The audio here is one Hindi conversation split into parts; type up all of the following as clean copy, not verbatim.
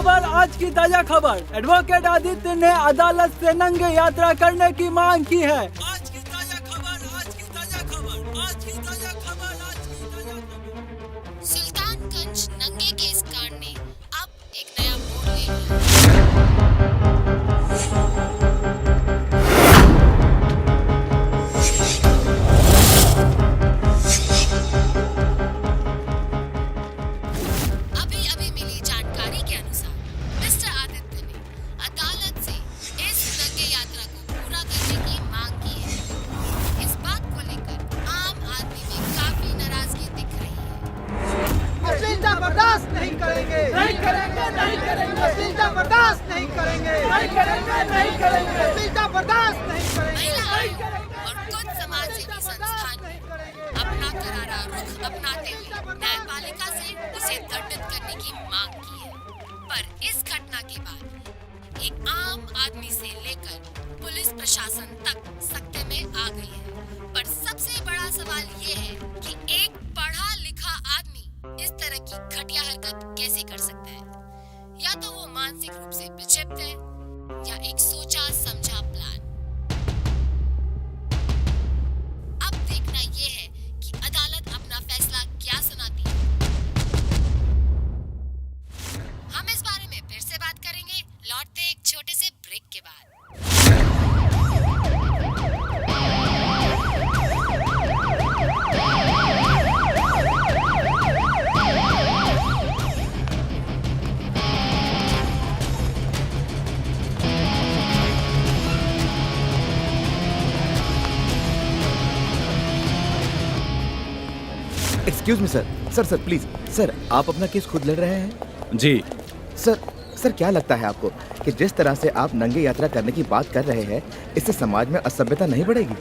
खबर, आज की ताजा खबर। एडवोकेट आदित्य ने अदालत से नंगे यात्रा करने की मांग की है। आज की ताजा खबर, आज की ताजा खबर, आज की ताजा खबर, आज की ताजा खबर। सुल्तानगंज नंगे केस कांड ने अब एक नया मोड़ ले लिया। अभी मिली जानकारी के अनुसार मिस्टर आदित्य ने अदालत से इस नंगे यात्रा को पूरा करने की मांग की है। इस बात को लेकर आम आदमी में काफी नाराजगी दिख रही है। अश्लीलता बर्दाश्त नहीं करेंगे, नहीं करेंगे, नहीं करेंगे, अश्लीलता बर्दाश्त नहीं करेंगे, नहीं करेंगे, नहीं करेंगे। अश्लीलता बर्दाश्त नहीं करेंगे। महिला आयोग और कुछ समाजसेवी संस्थान ने अपना करारा रुख अपनाते हुए न्यायपालिका से उसे दंडित करने की मांग की है। पर इस घटना के बाद एक आम आदमी से लेकर पुलिस प्रशासन तक सकते में आ गई है। पर सबसे बड़ा सवाल ये है कि एक पढ़ा लिखा आदमी इस तरह की घटिया हरकत कैसे कर सकता है। या तो वो मानसिक रूप से विक्षिप्त है या एक सोचा समझा प्लान। अब देखना ये है कि अदालत अपना फैसला क्या सुनाती है। हम इस बारे में फिर से बात करेंगे, लौटते एक छोटे से ब्रेक के बाद। Excuse me sir, sir please sir, आप अपना केस खुद लड़ रहे हैं? जी सर क्या लगता है आपको कि जिस तरह से आप नंगे यात्रा करने की बात कर रहे हैं, इससे समाज में असभ्यता नहीं बढ़ेगी?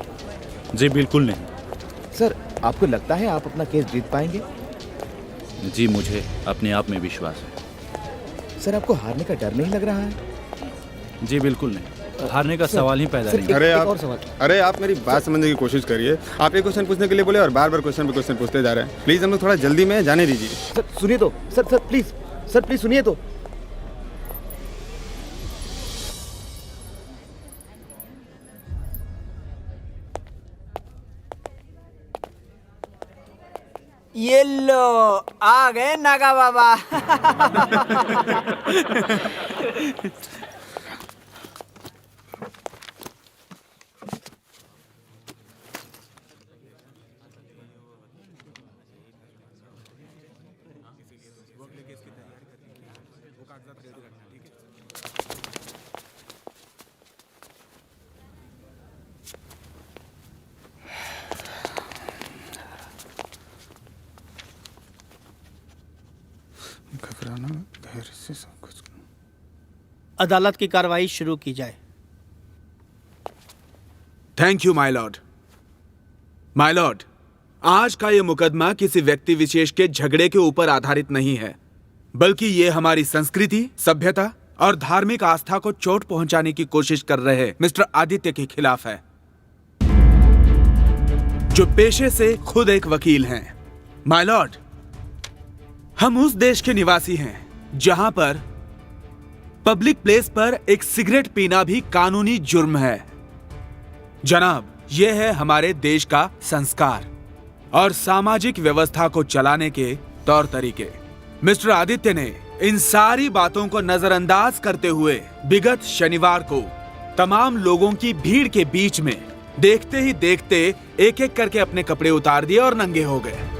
जी बिल्कुल नहीं। सर, आपको लगता है आप अपना केस जीत पाएंगे? जी मुझे अपने आप में विश्वास है। सर, आपको हारने का डर नहीं लग रहा है? जी बिल्कुल नहीं, हारने का सवाल ही पैदा नहीं। अरे आप मेरी बात समझने की कोशिश करिए। आप एक क्वेश्चन पूछने के लिए बोले और बार बार क्वेश्चन पे क्वेश्चन पूछते जा रहे हैं। प्लीज हम लोग थोड़ा जल्दी में जाने दीजिए। सर सुनिए तो, सर प्लीज सुनिए तो। ये लो आ गए नागा बाबा। घबराना धैर्य से सब कुछ। अदालत की कार्रवाई शुरू की जाए। Thank you my Lord. My Lord, आज का ये मुकदमा किसी व्यक्ति विशेष के झगड़े के ऊपर आधारित नहीं है, बल्कि ये हमारी संस्कृति, सभ्यता और धार्मिक आस्था को चोट पहुंचाने की कोशिश कर रहे मिस्टर आदित्य के खिलाफ है, जो पेशे से खुद एक वकील हैं। माय लॉर्ड, हम उस देश के निवासी हैं जहां पर पब्लिक प्लेस पर एक सिगरेट पीना भी कानूनी जुर्म है। जनाब, यह है हमारे देश का संस्कार और सामाजिक व्यवस्था को चलाने के तौर तरीके। मिस्टर आदित्य ने इन सारी बातों को नजरअंदाज करते हुए विगत शनिवार को तमाम लोगों की भीड़ के बीच में देखते ही देखते एक एक करके अपने कपड़े उतार दिए और नंगे हो गए।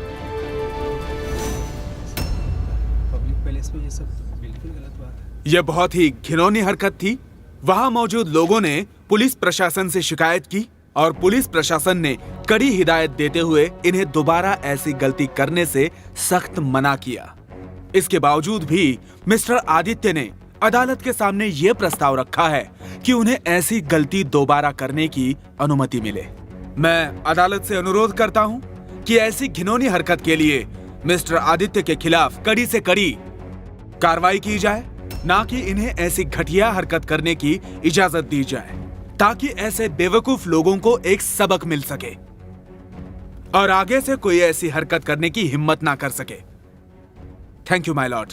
यह बहुत ही घिनौनी हरकत थी। वहां मौजूद लोगों ने पुलिस प्रशासन से शिकायत की और पुलिस प्रशासन ने कड़ी हिदायत देते हुए इन्हें दोबारा ऐसी गलती करने से सख्त मना किया। इसके बावजूद भी मिस्टर आदित्य ने अदालत के सामने यह प्रस्ताव रखा है कि उन्हें ऐसी गलती दोबारा करने की अनुमति मिले। मैं अदालत से अनुरोध करता हूं कि ऐसी घिनौनी हरकत के लिए मिस्टर आदित्य के खिलाफ कड़ी से कड़ी कार्रवाई की जाए, ना कि इन्हें ऐसी घटिया हरकत करने की इजाजत दी जाए, ताकि ऐसे बेवकूफ लोगों को एक सबक मिल सके और आगे से कोई ऐसी हरकत करने की हिम्मत ना कर सके। Thank you my Lord.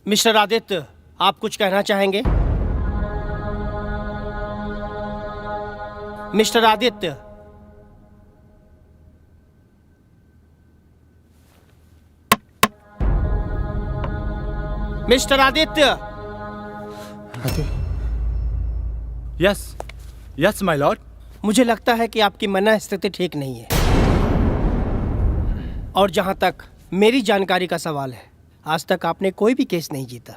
Mister Aditya, आप कुछ कहना चाहेंगे? Mister Aditya, mister Aditya. Yes yes my Lord. मुझे लगता है कि आपकी मन स्थिति ठीक नहीं है। और जहां तक मेरी जानकारी का सवाल है, आज तक आपने कोई भी केस नहीं जीता।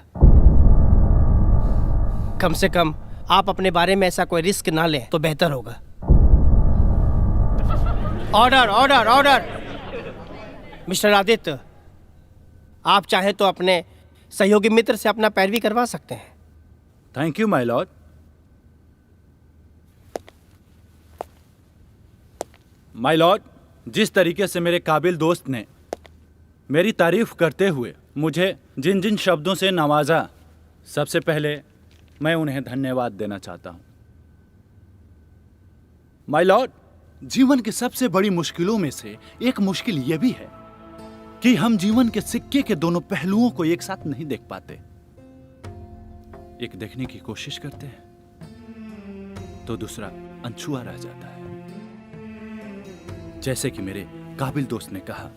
कम से कम आप अपने बारे में ऐसा कोई रिस्क ना लें तो बेहतर होगा। Order order order. Mister Aditya, आप चाहे तो अपने सहयोगी मित्र से अपना पैरवी करवा सकते हैं। Thank you my Lord. My Lord, जिस तरीके से मेरे काबिल दोस्त ने मेरी तारीफ करते हुए मुझे जिन जिन शब्दों से नवाजा, सबसे पहले मैं उन्हें धन्यवाद देना चाहता हूं। माय लॉर्ड, जीवन की सबसे बड़ी मुश्किलों में से एक मुश्किल यह भी है कि हम जीवन के सिक्के के दोनों पहलुओं को एक साथ नहीं देख पाते। एक देखने की कोशिश करते हैं तो दूसरा अनछुआ रह जाता है। जैसे कि मेरे काबिल दोस्त ने कहा,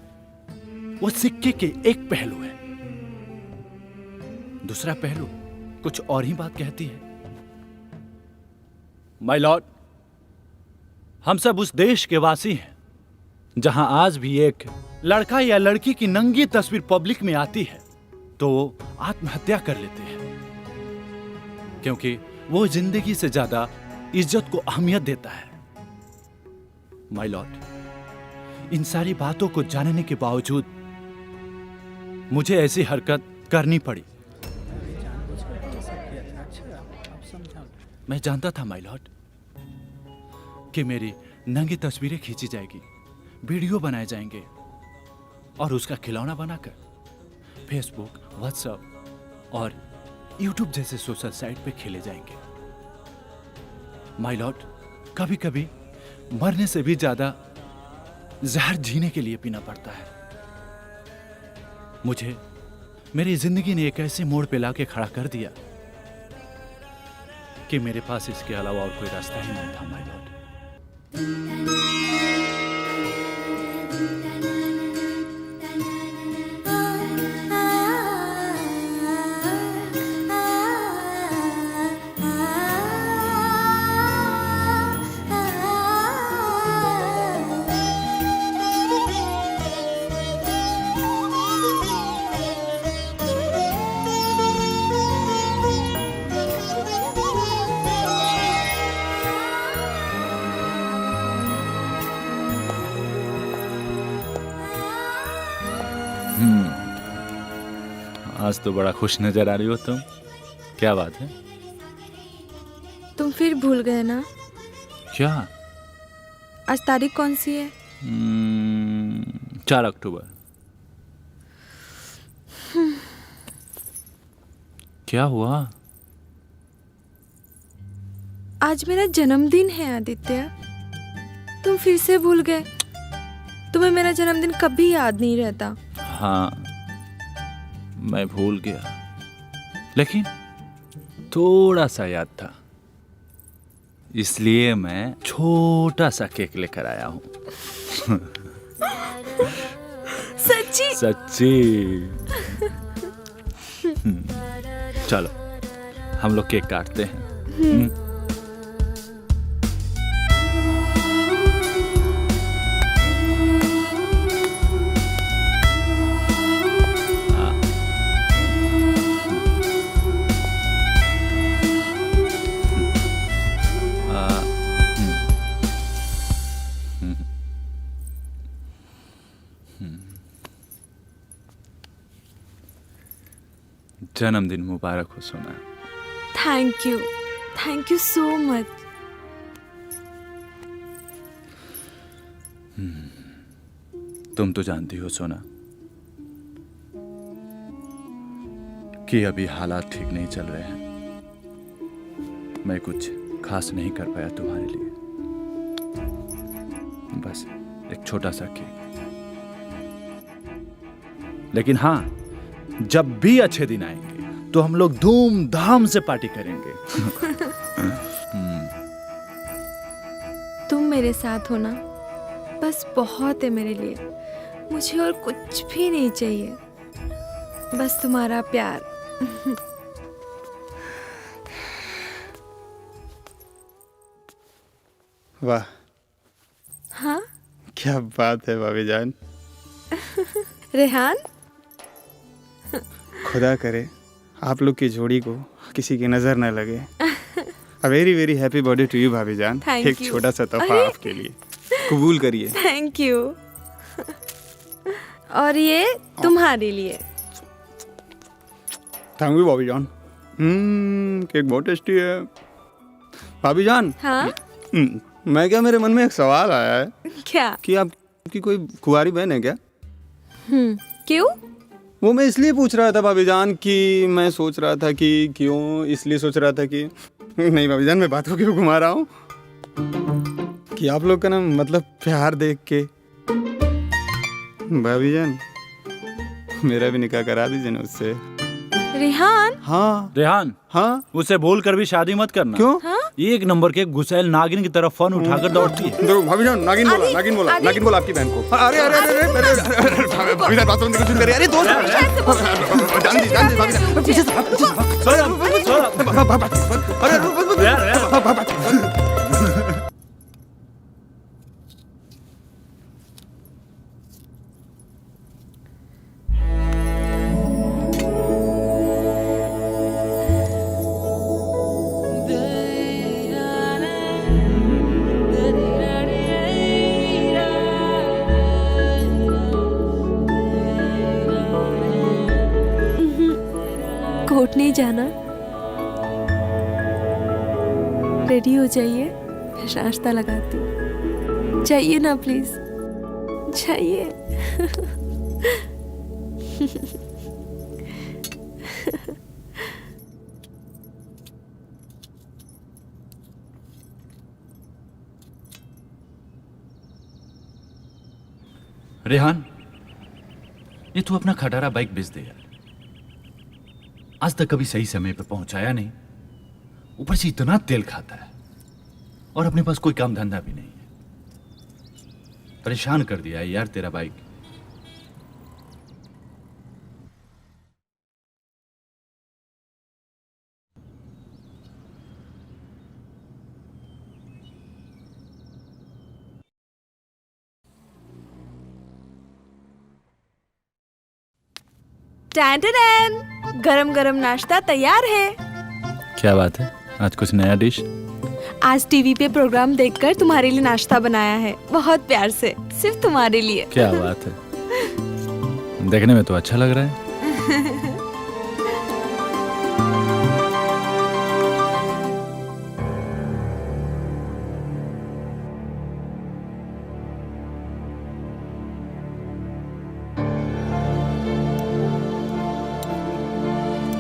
वो सिक्के के एक पहलू है, दूसरा पहलू कुछ और ही बात कहती है। माय लॉर्ड, हम सब उस देश के वासी हैं जहां आज भी एक लड़का या लड़की की नंगी तस्वीर पब्लिक में आती है तो वो आत्महत्या कर लेते हैं, क्योंकि वो जिंदगी से ज्यादा इज्जत को अहमियत देता है। माय लॉर्ड, इन सारी बातों को जानने के बावजूद मुझे ऐसी हरकत करनी पड़ी। मैं जानता था माय लॉर्ड कि मेरी नंगी तस्वीरें खींची जाएगी, वीडियो बनाए जाएंगे और उसका खिलौना बनाकर फेसबुक, व्हाट्सएप और यूट्यूब जैसे सोशल साइट पे खेले जाएंगे। माय लॉर्ड, कभी कभी मरने से भी ज्यादा जहर जीने के लिए पीना पड़ता है। मुझे मेरी जिंदगी ने एक ऐसे मोड़ पे लाके खड़ा कर दिया कि मेरे पास इसके अलावा और कोई रास्ता ही नहीं था। माय लॉर्ड, आज तो बड़ा खुश नजर आ रही हो तुम। क्या बात है? तुम फिर भूल गए ना? क्या? आज तारीख कौन सी है? 4 अक्टूबर। क्या हुआ? आज मेरा जन्मदिन है आदित्य। तुम फिर से भूल गए। तुम्हें मेरा जन्मदिन कभी याद नहीं रहता। हाँ, मैं भूल गया, लेकिन थोड़ा सा याद था, इसलिए मैं छोटा सा केक लेकर आया हूँ। सच्ची? सच्ची। चलो हम लोग केक काटते हैं। जन्मदिन मुबारक हो सोना। Thank you so much. तुम तो जानती हो सोना कि अभी हालात ठीक नहीं चल रहे हैं। मैं कुछ खास नहीं कर पाया तुम्हारे लिए, बस एक छोटा सा केक। लेकिन हाँ, जब भी अच्छे दिन आएंगे तो हम लोग धूमधाम से पार्टी करेंगे। तुम मेरे साथ हो ना, बस बहुत है मेरे लिए। मुझे और कुछ भी नहीं चाहिए, बस तुम्हारा प्यार। वाह, हाँ क्या बात है भाभी जान। रेहान, खुदा करे आप लोग की जोड़ी को किसी की नजर न लगे। A very very happy birthday to you भाभी जान। Thank एक you. छोटा सा तोहफा अरे। आपके लिए, कबूल करिए। Thank you. और ये तुम्हारे लिए। थैंक यू भाभी जान। केक बहुत टेस्टी है भाभी जान। हाँ मैं क्या, मेरे मन में एक सवाल आया है क्या? कि आपकी कोई कुंवारी बहन है क्या? क्यों? वो मैं इसलिए पूछ रहा था भाभी जान कि मैं सोच रहा था कि क्यों, इसलिए सोच रहा था कि नहीं भाभी जान, मैं बात को क्यों घुमा रहा हूँ कि आप लोग का ना मतलब प्यार देख के भाभी जान मेरा भी निकाह करा दीजिए ना उससे। रेहान, हाँ रेहान, हाँ। उसे बोल कर भी शादी मत करना। क्यों? ये एक नंबर के गुसैल नागिन की तरफ फोन उठाकर दौड़ती है। देखो भाभी जान, नागिन बोला, नागिन बोला, आदि। नागिन बोला आपकी बहन को। अरे अरे अरे अरे भाभी जान बात सुनने को सुन कर, अरे दोस्त जान दी भाभी जान, पीछे से अरे कोर्ट नहीं जाना? रेडी हो जाइए, मैं नाश्ता लगाती हूँ। जाइए ना प्लीज, जाइए। रेहान, ये तू अपना खटारा बाइक बेच दे यार। आज तक कभी सही समय पे पहुंचाया नहीं, ऊपर से इतना तेल खाता है और अपने पास कोई काम धंधा भी नहीं है। परेशान कर दिया है यार तेरा बाइक। टैन, गरम गरम नाश्ता तैयार है। क्या बात है, आज कुछ नया डिश? आज टीवी पे प्रोग्राम देखकर तुम्हारे लिए नाश्ता बनाया है, बहुत प्यार से, सिर्फ तुम्हारे लिए। क्या बात है, देखने में तो अच्छा लग रहा है।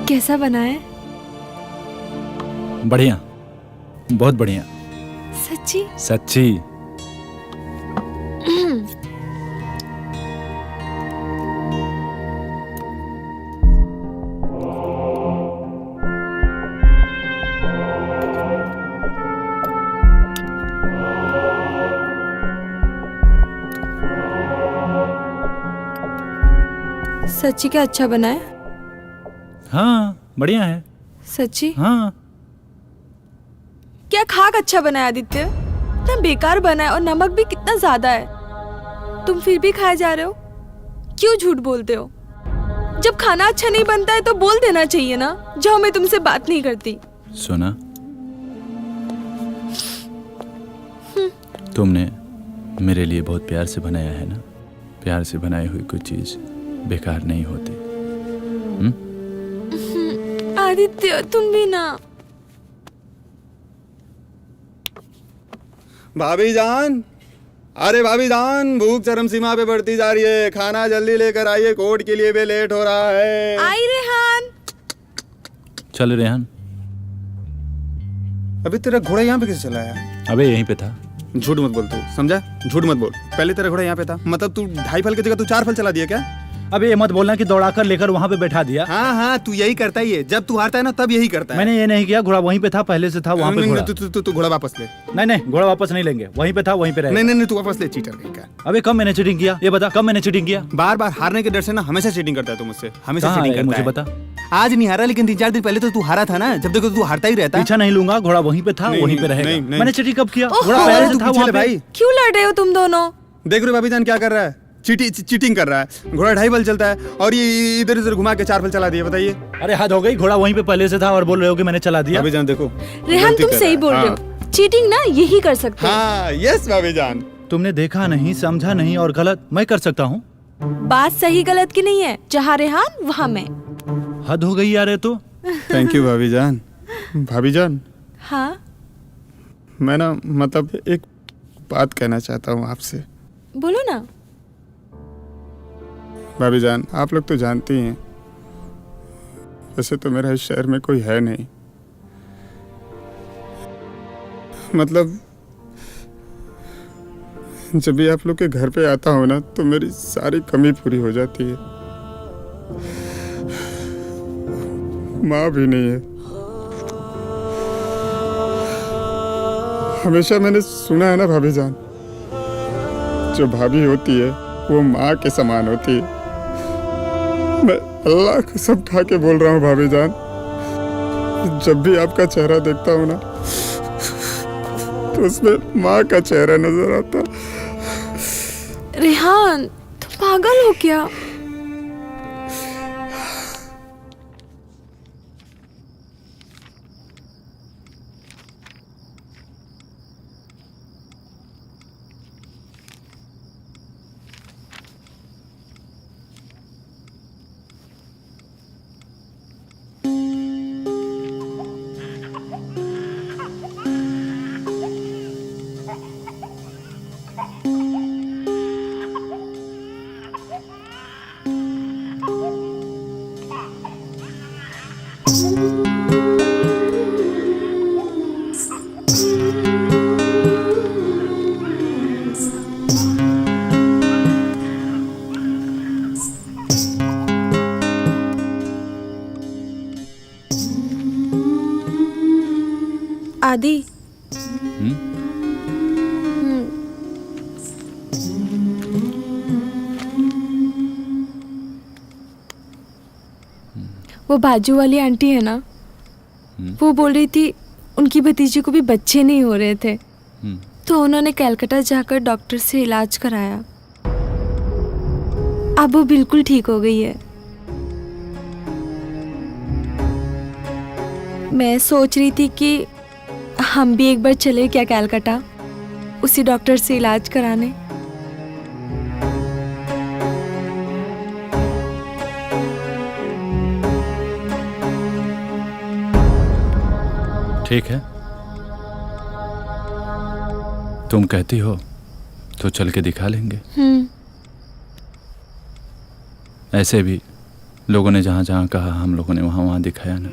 कैसा बना है? बढ़िया, बहुत बढ़िया। सच्ची? सच्ची। सच्ची क्या अच्छा बना है? हाँ बढ़िया है। सच्ची? हाँ। क्या खाक अच्छा बना है आदित्य? इतना बेकार बना है और नमक भी कितना ज्यादा है। तुम फिर भी खाए जा रहे हो? क्यों झूठ बोलते हो? जब खाना अच्छा नहीं बनता है तो बोल देना चाहिए ना। जाओ, मैं तुमसे बात नहीं करती। सुना, तुमने मेरे लिए बहुत प्यार से बनाया है ना। प्यार से बनाई हुई कोई चीज बेकार नहीं होती। आदित्य तुम भी ना। भाभी जान, अरे भाभी जान, भूख चरम सीमा पे बढ़ती जा रही है, खाना जल्दी लेकर आइए, कोर्ट के लिए भी लेट हो रहा है। आई रेहान। चल रेहान। अभी तेरा घोड़ा यहाँ पे कैसे चला है? अबे यहीं पे था। झूठ मत बोल तू, समझा? झूठ मत बोल। पहले तेरा घोड़ा यहाँ पे था, मतलब तू 2.5 फल की जगह तू 4 फल चला दिया क्या? अब ये मत बोलना कि दौड़ाकर लेकर वहाँ पे बैठा दिया। हाँ हाँ, तू यही करता ही है, जब तू हारता है ना तब यही करता है। मैंने ये नहीं किया, घोड़ा वहीं पे था, पहले से था वहाँ पे घोड़ा। तू घोड़ा वापस ले। नहीं, घोड़ा वापस नहीं लेंगे, वहीं पे था वहीं पे रहेगा। नहीं, तू वापस ले, चीटर कहीं का। अबे कब मैंने चीटिंग किया, ये बता, कब मैंने चीटिंग किया? बार बार हारने के डर से ना हमेशा चीटिंग करता है तू मुझसे, हमेशा कहाँ चीटिंग है, करता मुझे है। बता। आज नहीं हारा, लेकिन 3-4 दिन पहले तो तू हारा था ना, जब देखो तू हारता ही रहता। पीछा नहीं लूंगा, घोड़ा वहीं पे था, नहीं, वहीं पे नहीं, रहेगा। नहीं। मैंने चीटिंग कब किया? ओह, घोड़ा पहले से था वहाँ पे। भाई क्यों लड़ रहे हो तुम दोनों? देख रहे हो भाभी जान क्या कर रहा है, चीटिंग कर रहा है। घोड़ा 2.5 बल चलता है और ये इधर उधर घुमा के 4 बल चला दिया, बताइए। अरे हद हो गई, घोड़ा वहीं पे पहले से था और बोल रहे हो कि मैंने चला दिया। भाभी जान देखो, रेहान गलती तुम कर सही रहा बोल है। रहे हो, चीटिंग ना यही कर सकते हो। हाँ यस भाभी जान। तुमने देखा नहीं, समझा नहीं और गलत मैं कर सकता हूँ? बात सही गलत की नहीं है, जहाँ रेहान वहाँ मैं। हद हो गई यार, ये तो। थैंक यू भाभी जान। भाभी जान, हाँ मैं ना मतलब एक बात कहना चाहता हूँ आपसे। बोलो ना। भाभी जान, आप लोग तो जानती हैं, वैसे तो मेरा इस शहर में कोई है नहीं। मतलब जब भी आप लोग के घर पे आता हूँ ना तो मेरी सारी कमी पूरी हो जाती है। माँ भी नहीं है। हमेशा मैंने सुना है ना भाभी जान, जो भाभी होती है वो माँ के समान होती है। मैं अल्लाह को सब ठा के बोल रहा हूँ भाभी जान, जब भी आपका चेहरा देखता हूँ ना तो उसमें माँ का चेहरा नजर आता। रेहान तुम पागल हो क्या? आदि वो बाजू वाली आंटी है ना, वो बोल रही थी उनकी भतीजी को भी बच्चे नहीं हो रहे थे, तो उन्होंने कलकत्ता जाकर डॉक्टर से इलाज कराया। अब वो बिल्कुल ठीक हो गई है। मैं सोच रही थी कि हम भी एक बार चले क्या कलकत्ता, उसी डॉक्टर से इलाज कराने। ठीक है, तुम कहती हो तो चल के दिखा लेंगे। ऐसे भी लोगों ने जहाँ जहाँ कहा हम लोगों ने वहाँ वहाँ दिखाया ना।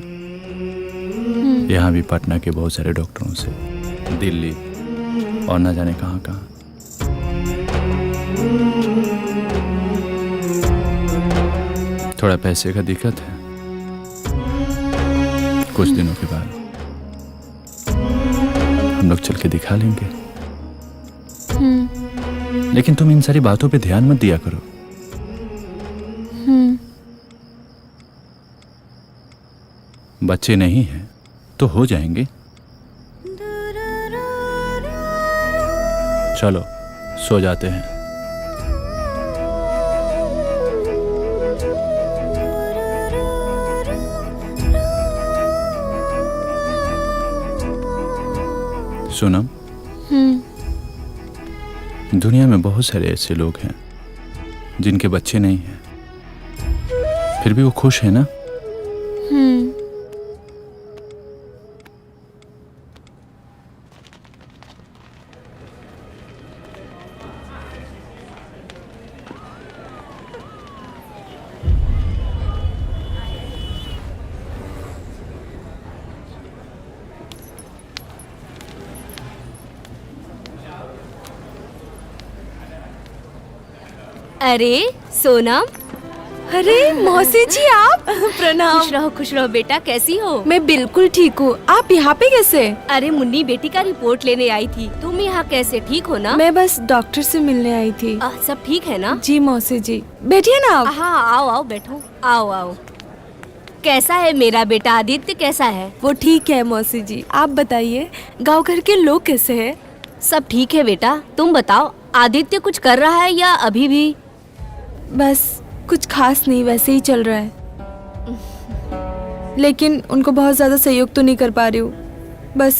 यहाँ भी पटना के बहुत सारे डॉक्टरों से, दिल्ली और न जाने कहाँ कहाँ। थोड़ा पैसे का दिक्कत है, कुछ दिनों के बाद हम लोग चल के दिखा लेंगे। लेकिन तुम इन सारी बातों पे ध्यान मत दिया करो। बच्चे नहीं हैं तो हो जाएंगे। चलो सो जाते हैं। सोनम, दुनिया में बहुत सारे ऐसे लोग हैं जिनके बच्चे नहीं हैं, फिर भी वो खुश है ना। अरे सोनम, अरे मौसी जी आप प्रणाम। खुश रहो बेटा, कैसी हो? मैं बिल्कुल ठीक हूँ। आप यहाँ पे कैसे? अरे मुन्नी बेटी का रिपोर्ट लेने आई थी। तुम यहाँ कैसे, ठीक हो ना? मैं बस डॉक्टर से मिलने आई थी। सब ठीक है ना? जी मौसी जी, बैठिए ना आप। हाँ आओ आओ बैठो, आओ आओ। कैसा है मेरा बेटा आदित्य, कैसा है? वो ठीक है मौसी जी, आप बताइए गाँव घर के लोग कैसे हैं? सब ठीक है बेटा, तुम बताओ आदित्य कुछ कर रहा है या अभी भी? बस कुछ खास नहीं, वैसे ही चल रहा है। लेकिन उनको बहुत ज़्यादा सहयोग तो नहीं कर पा रही हूँ। बस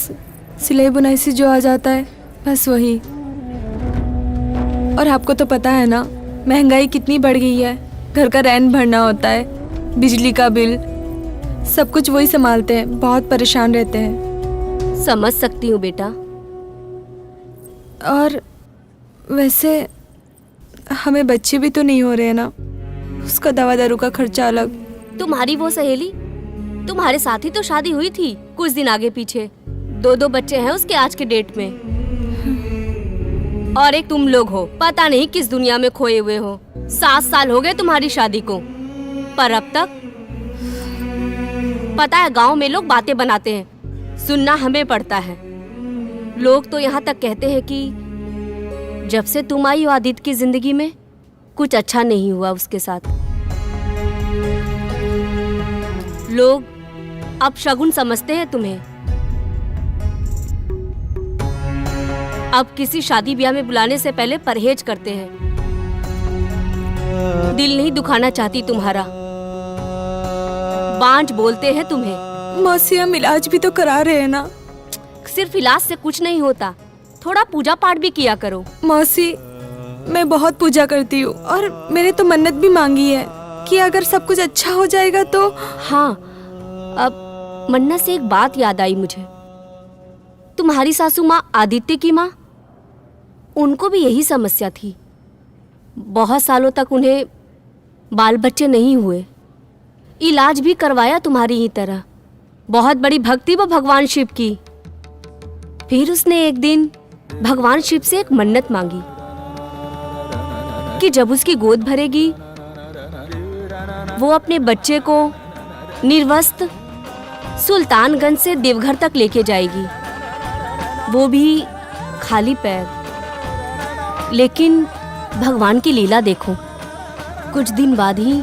सिलाई बुनाई से जो आ जाता है बस वही। और आपको तो पता है ना महंगाई कितनी बढ़ गई है। घर का रेंट भरना होता है, बिजली का बिल, सब कुछ वही संभालते हैं। बहुत परेशान रहते हैं। समझ सकती हूँ बेटा। और वैसे हमें बच्चे भी तो नहीं हो रहे हैं ना, उसका दवा दारू का खर्चा अलग। तुम्हारी वो सहेली तुम्हारे साथ ही तो शादी हुई थी कुछ दिन आगे पीछे। 2 बच्चे हैं उसके आज के डेट में। और एक तुम लोग हो, पता नहीं किस दुनिया में खोए हुए हो। 7 साल हो गए तुम्हारी शादी को, पर अब तक पता है गांव में लोग बातें बनाते हैं, सुनना हमें पड़ता है। लोग तो यहाँ तक कहते हैं कि जब से तुम आई हो आदित्य की जिंदगी में कुछ अच्छा नहीं हुआ उसके साथ। लोग अब शगुन समझते हैं तुम्हें। अब किसी शादी ब्याह में बुलाने से पहले परहेज करते हैं। दिल नहीं दुखाना चाहती तुम्हारा, बांझ बोलते हैं तुम्हें। मौसी हम इलाज भी तो करा रहे हैं ना। सिर्फ इलाज से कुछ नहीं होता, थोड़ा पूजा पाठ भी किया करो। मौसी मैं बहुत पूजा करती हूँ और मैंने तो मन्नत भी मांगी है कि अगर सब कुछ अच्छा हो जाएगा तो। हाँ, अब मन्नत से एक बात याद आई मुझे। तुम्हारी सासू माँ आदित्य की माँ, उनको भी यही समस्या थी। बहुत सालों तक उन्हें बाल बच्चे नहीं हुए। इलाज भी करवाया तुम्हारी ही तरह। बहुत बड़ी भक्ति वो भगवान शिव की। फिर उसने एक दिन भगवान शिव से एक मन्नत मांगी कि जब उसकी गोद भरेगी वो अपने बच्चे को निर्वस्त्र सुल्तानगंज से देवघर तक लेके जाएगी, वो भी खाली पैर। लेकिन भगवान की लीला देखो, कुछ दिन बाद ही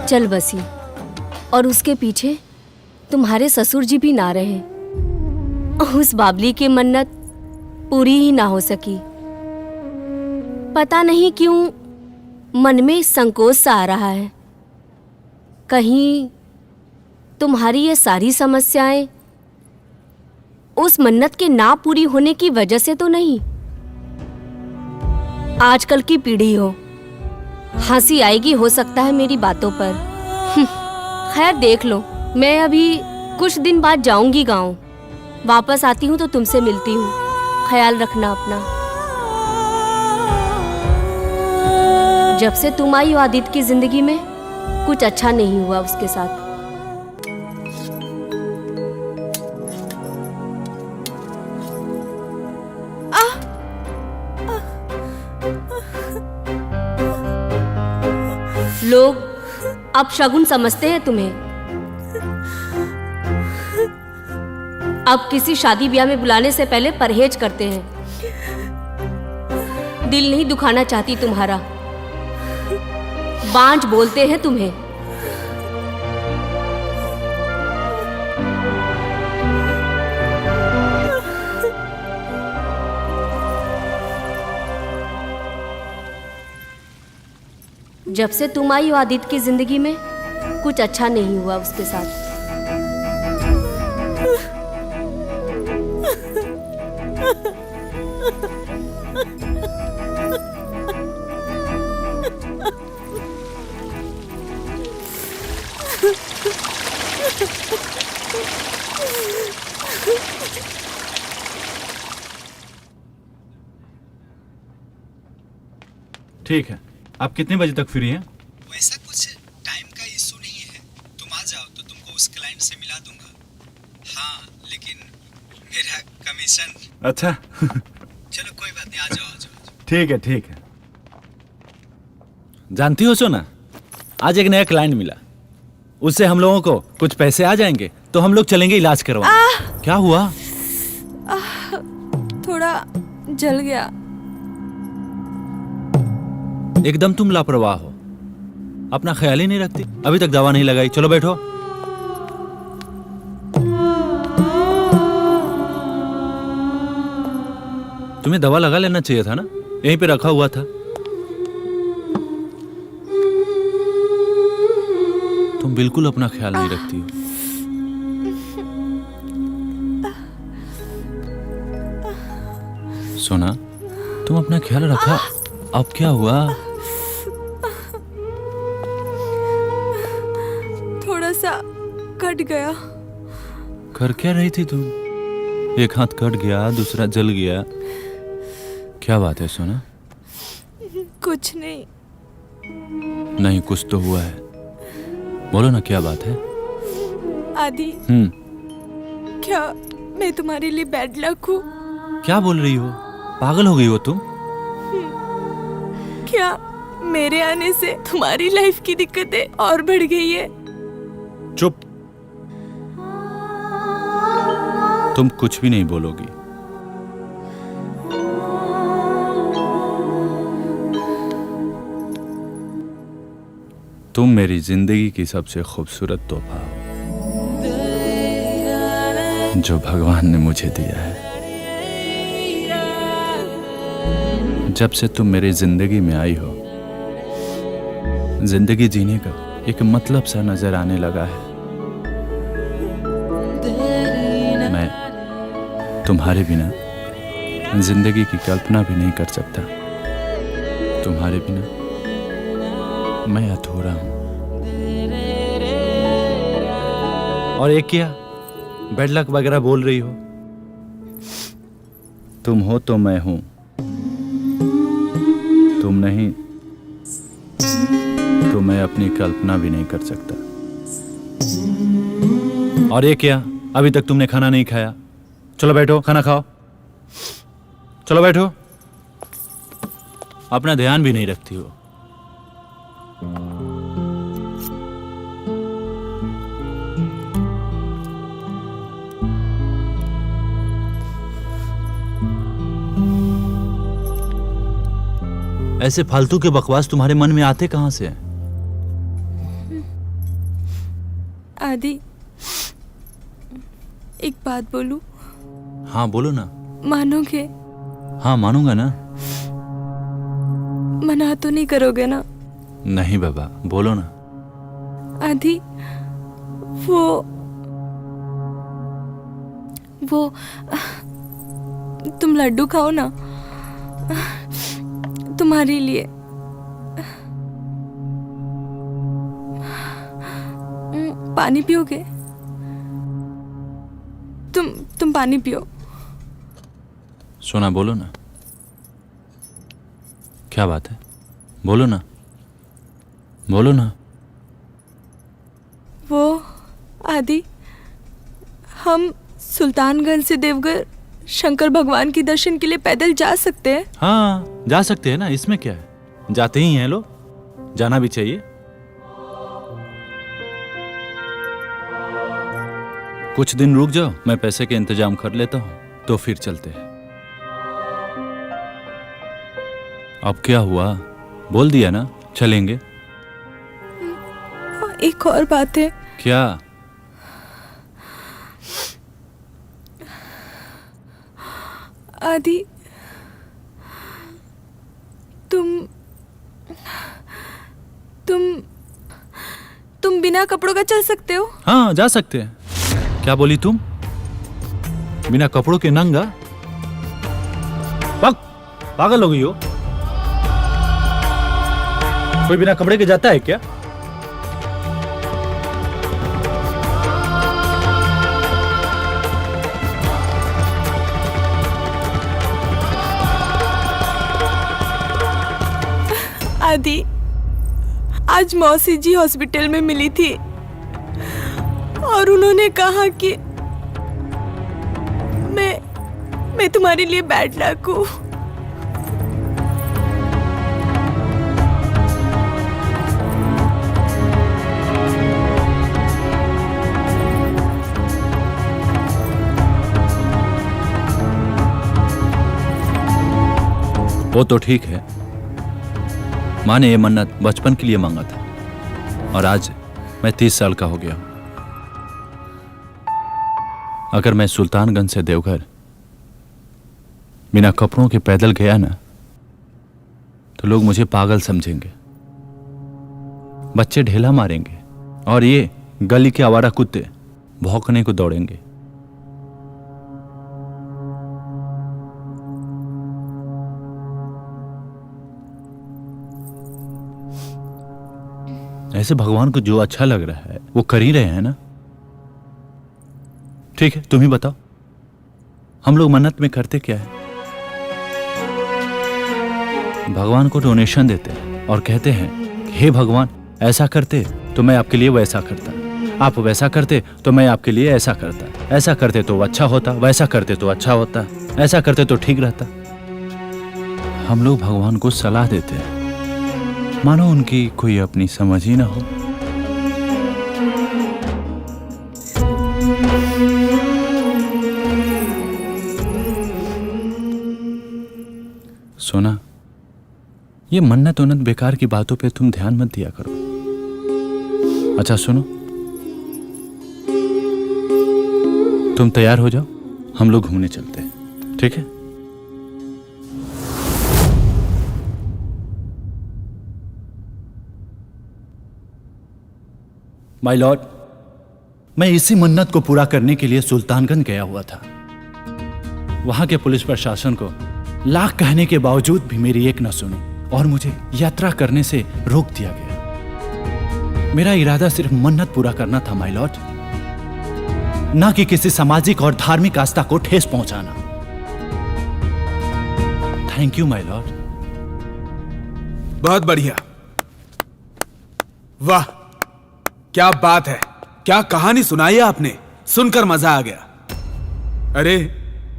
चल बसी और उसके पीछे तुम्हारे ससुर जी भी ना रहे। उस बाबली की मन्नत पूरी ही ना हो सकी। पता नहीं क्यों मन में संकोच सा आ रहा है। कहीं तुम्हारी ये सारी समस्याएं उस मन्नत के ना पूरी होने की वजह से तो नहीं। आजकल की पीढ़ी हो, हंसी आएगी हो सकता है मेरी बातों पर। खैर देख लो, मैं अभी कुछ दिन बाद जाऊंगी गांव। वापस आती हूँ तो तुमसे मिलती हूँ। ख्याल रखना अपना। जब से तुम आई हो आदित्य की जिंदगी में कुछ अच्छा नहीं हुआ उसके साथ। लोग अब शगुन समझते हैं तुम्हें। अब किसी शादी ब्याह में बुलाने से पहले परहेज करते हैं। दिल नहीं दुखाना चाहती तुम्हारा, बांझ बोलते हैं तुम्हें। जब से तुम आई हो आदित्य की जिंदगी में कुछ अच्छा नहीं हुआ उसके साथ। ठीक है, आप कितने बजे तक फ्री हैं? वैसा कुछ टाइम का इशू नहीं है, तुम आ जाओ तो तुमको उस क्लाइंट से मिला दूंगा। हाँ, लेकिन मेरा कमीशन। अच्छा। चलो कोई बात नहीं, आ जाओ आ जाओ। ठीक है ठीक है। जानती हो सोना, आज एक नया क्लाइंट मिला, उससे हम लोगों को कुछ पैसे आ जाएंगे तो हम लोग चलेंगे इलाज करवाने। क्या हुआ? थोड़ा जल गया। एकदम तुम लापरवाह हो, अपना ख्याल ही नहीं रखती। अभी तक दवा नहीं लगाई, चलो बैठो। तुम्हें दवा लगा लेना चाहिए था ना, यहीं पे रखा हुआ था। तुम बिल्कुल अपना ख्याल नहीं रखती हो। सोना, तुम अपना ख्याल रखा, अब क्या हुआ? थोड़ा सा कट गया। कर क्या रही थी तुम? एक हाथ कट गया, दूसरा जल गया। क्या बात है सोना? कुछ नहीं। नहीं, कुछ तो हुआ है, बोलो ना क्या बात है। आदि, क्या मैं तुम्हारे लिए बैड लक हूँ? क्या बोल रही हो? पागल हो गई हो तुम? क्या मेरे आने से तुम्हारी लाइफ की दिक्कतें और बढ़ गई है? चुप, तुम कुछ भी नहीं बोलोगी। तुम मेरी जिंदगी की सबसे खूबसूरत तोहफा हो जो भगवान ने मुझे दिया है। जब से तुम मेरी जिंदगी में आई हो, जिंदगी जीने का एक मतलब सा नजर आने लगा है। मैं तुम्हारे बिना जिंदगी की कल्पना भी नहीं कर सकता। तुम्हारे बिना मैं अधूरा हूं। और एक क्या बैड लक वगैरह बोल रही हो? तुम हो तो मैं हूं, तुम नहीं तो मैं अपनी कल्पना भी नहीं कर सकता। और ये क्या, अभी तक तुमने खाना नहीं खाया? चलो बैठो, खाना खाओ। चलो बैठो। अपना ध्यान भी नहीं रखती हो। ऐसे फालतू के बकवास तुम्हारे मन में आते कहां से हैं? आदि, एक बात बोलूं? हाँ बोलो ना। मानोगे? हाँ मानूंगा ना। मना तो नहीं करोगे ना? नहीं बाबा, बोलो ना। आदि, वो तुम लड्डू खाओ ना, तुम्हारे लिए। पानी पियोगे? तुम पानी पियो। सोना बोलो ना, क्या बात है? बोलो ना, बोलो ना। वो आदि, हम सुल्तानगंज से देवघर शंकर भगवान के दर्शन के लिए पैदल जा सकते हैं? हाँ जा सकते हैं ना, इसमें क्या है, जाते ही हैं लोग, जाना भी चाहिए। कुछ दिन रुक जाओ, मैं पैसे के इंतजाम कर लेता हूँ, तो फिर चलते हैं। अब क्या हुआ, बोल दिया ना, चलेंगे। एक और बात है। क्या? आदि, तुम बिना कपड़ों का चल सकते हो? हाँ जा सकते हैं। क्या बोली तुम? बिना कपड़ों के नंगा? पागल हो गई हो? कोई बिना कपड़े के जाता है क्या? आदि, आज मौसी जी हॉस्पिटल में मिली थी और उन्होंने कहा कि मैं तुम्हारे लिए बैड लक हूँ। वो तो ठीक है, माँ ने ये मन्नत बचपन के लिए मांगा था और आज मैं 30 साल का हो गया हूं। अगर मैं सुल्तानगंज से देवघर बिना कपड़ों के पैदल गया ना तो लोग मुझे पागल समझेंगे, बच्चे ढेला मारेंगे और ये गली के आवारा कुत्ते भौंकने को दौड़ेंगे। ऐसे भगवान को जो अच्छा लग रहा है वो कर ही रहे हैं ना। ठीक है, तुम ही बताओ, हम लोग मन्नत में करते क्या है? भगवान को डोनेशन देते हैं और कहते हैं हे भगवान, ऐसा करते तो मैं आपके लिए वैसा करता, आप वैसा करते तो मैं आपके लिए ऐसा करता, ऐसा करते तो अच्छा होता, वैसा करते तो अच्छा होता, ऐसा करते तो ठीक रहता। हम लोग भगवान को सलाह देते हैं, मानो उनकी कोई अपनी समझ ही ना हो। सोना, ये मन्नत उन्नत बेकार की बातों पे तुम ध्यान मत दिया करो। अच्छा सुनो, तुम तैयार हो जाओ, हम लोग घूमने चलते हैं, ठीक है? माय लॉर्ड, मैं इसी मन्नत को पूरा करने के लिए सुल्तानगंज गया हुआ था। वहां के पुलिस प्रशासन को लाख कहने के बावजूद भी मेरी एक न सुनी और मुझे यात्रा करने से रोक दिया गया। मेरा इरादा सिर्फ मन्नत पूरा करना था माय लॉर्ड, ना कि किसी सामाजिक और धार्मिक आस्था को ठेस पहुंचाना। Thank you my Lord. बहुत बढ़िया, वाह क्या बात है, क्या कहानी सुनाई आपने, सुनकर मजा आ गया। अरे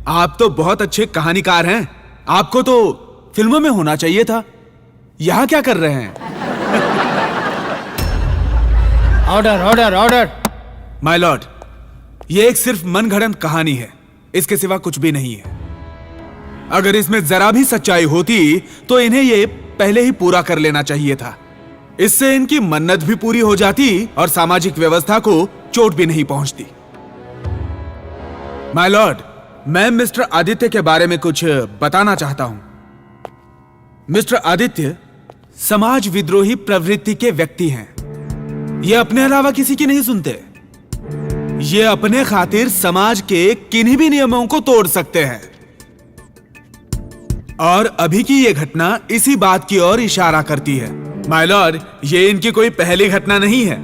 आप तो बहुत अच्छे कहानीकार हैं, आपको तो फिल्मों में होना चाहिए था। यहां क्या कर रहे हैं? Order order order. My Lord, ये एक सिर्फ मनगढ़ंत कहानी है, इसके सिवा कुछ भी नहीं है। अगर इसमें जरा भी सच्चाई होती तो इन्हें ये पहले ही पूरा कर लेना चाहिए था। इससे इनकी मन्नत भी पूरी हो जाती और सामाजिक व्यवस्था को चोट भी नहीं पहुंचती। माय लॉर्ड, मैं मिस्टर आदित्य के बारे में कुछ बताना चाहता हूं। मिस्टर आदित्य समाज विद्रोही प्रवृत्ति के व्यक्ति हैं। ये अपने अलावा किसी की नहीं सुनते। ये अपने खातिर समाज के किन्हीं भी नियमों को तोड़ सकते हैं। और अभी की ये घटना इसी बात की ओर इशारा करती है। माय लॉर्ड, ये इनकी कोई पहली घटना नहीं है,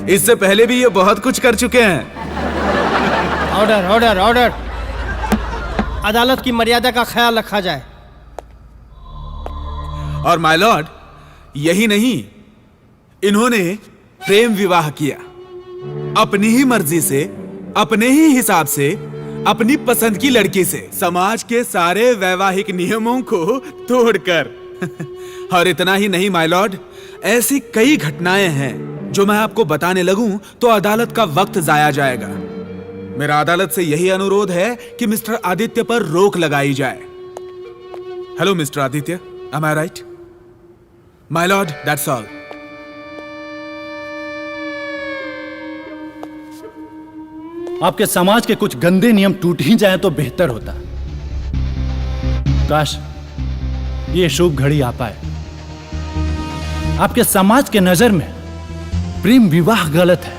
इससे पहले भी ये बहुत कुछ कर चुके हैं। Order order order. अदालत की मर्यादा का ख्याल रखा जाए। और माय लॉर्ड, यही नहीं, इन्होंने प्रेम विवाह किया अपनी ही मर्जी से, अपने ही हिसाब से, अपनी पसंद की लड़की से, समाज के सारे वैवाहिक नियमों को तोड़कर। और इतना ही नहीं माय लॉर्ड, ऐसी कई घटनाएं हैं जो मैं आपको बताने लगूं तो अदालत का वक्त जाया जाएगा। मेरा अदालत से यही अनुरोध है कि मिस्टर आदित्य पर रोक लगाई जाए। Hello mister Aditya, am I right? My lord, that's all. आपके समाज के कुछ गंदे नियम टूट ही जाए तो बेहतर होता। काश ये शुभ घड़ी आ पाए। आपके समाज के नजर में प्रेम विवाह गलत है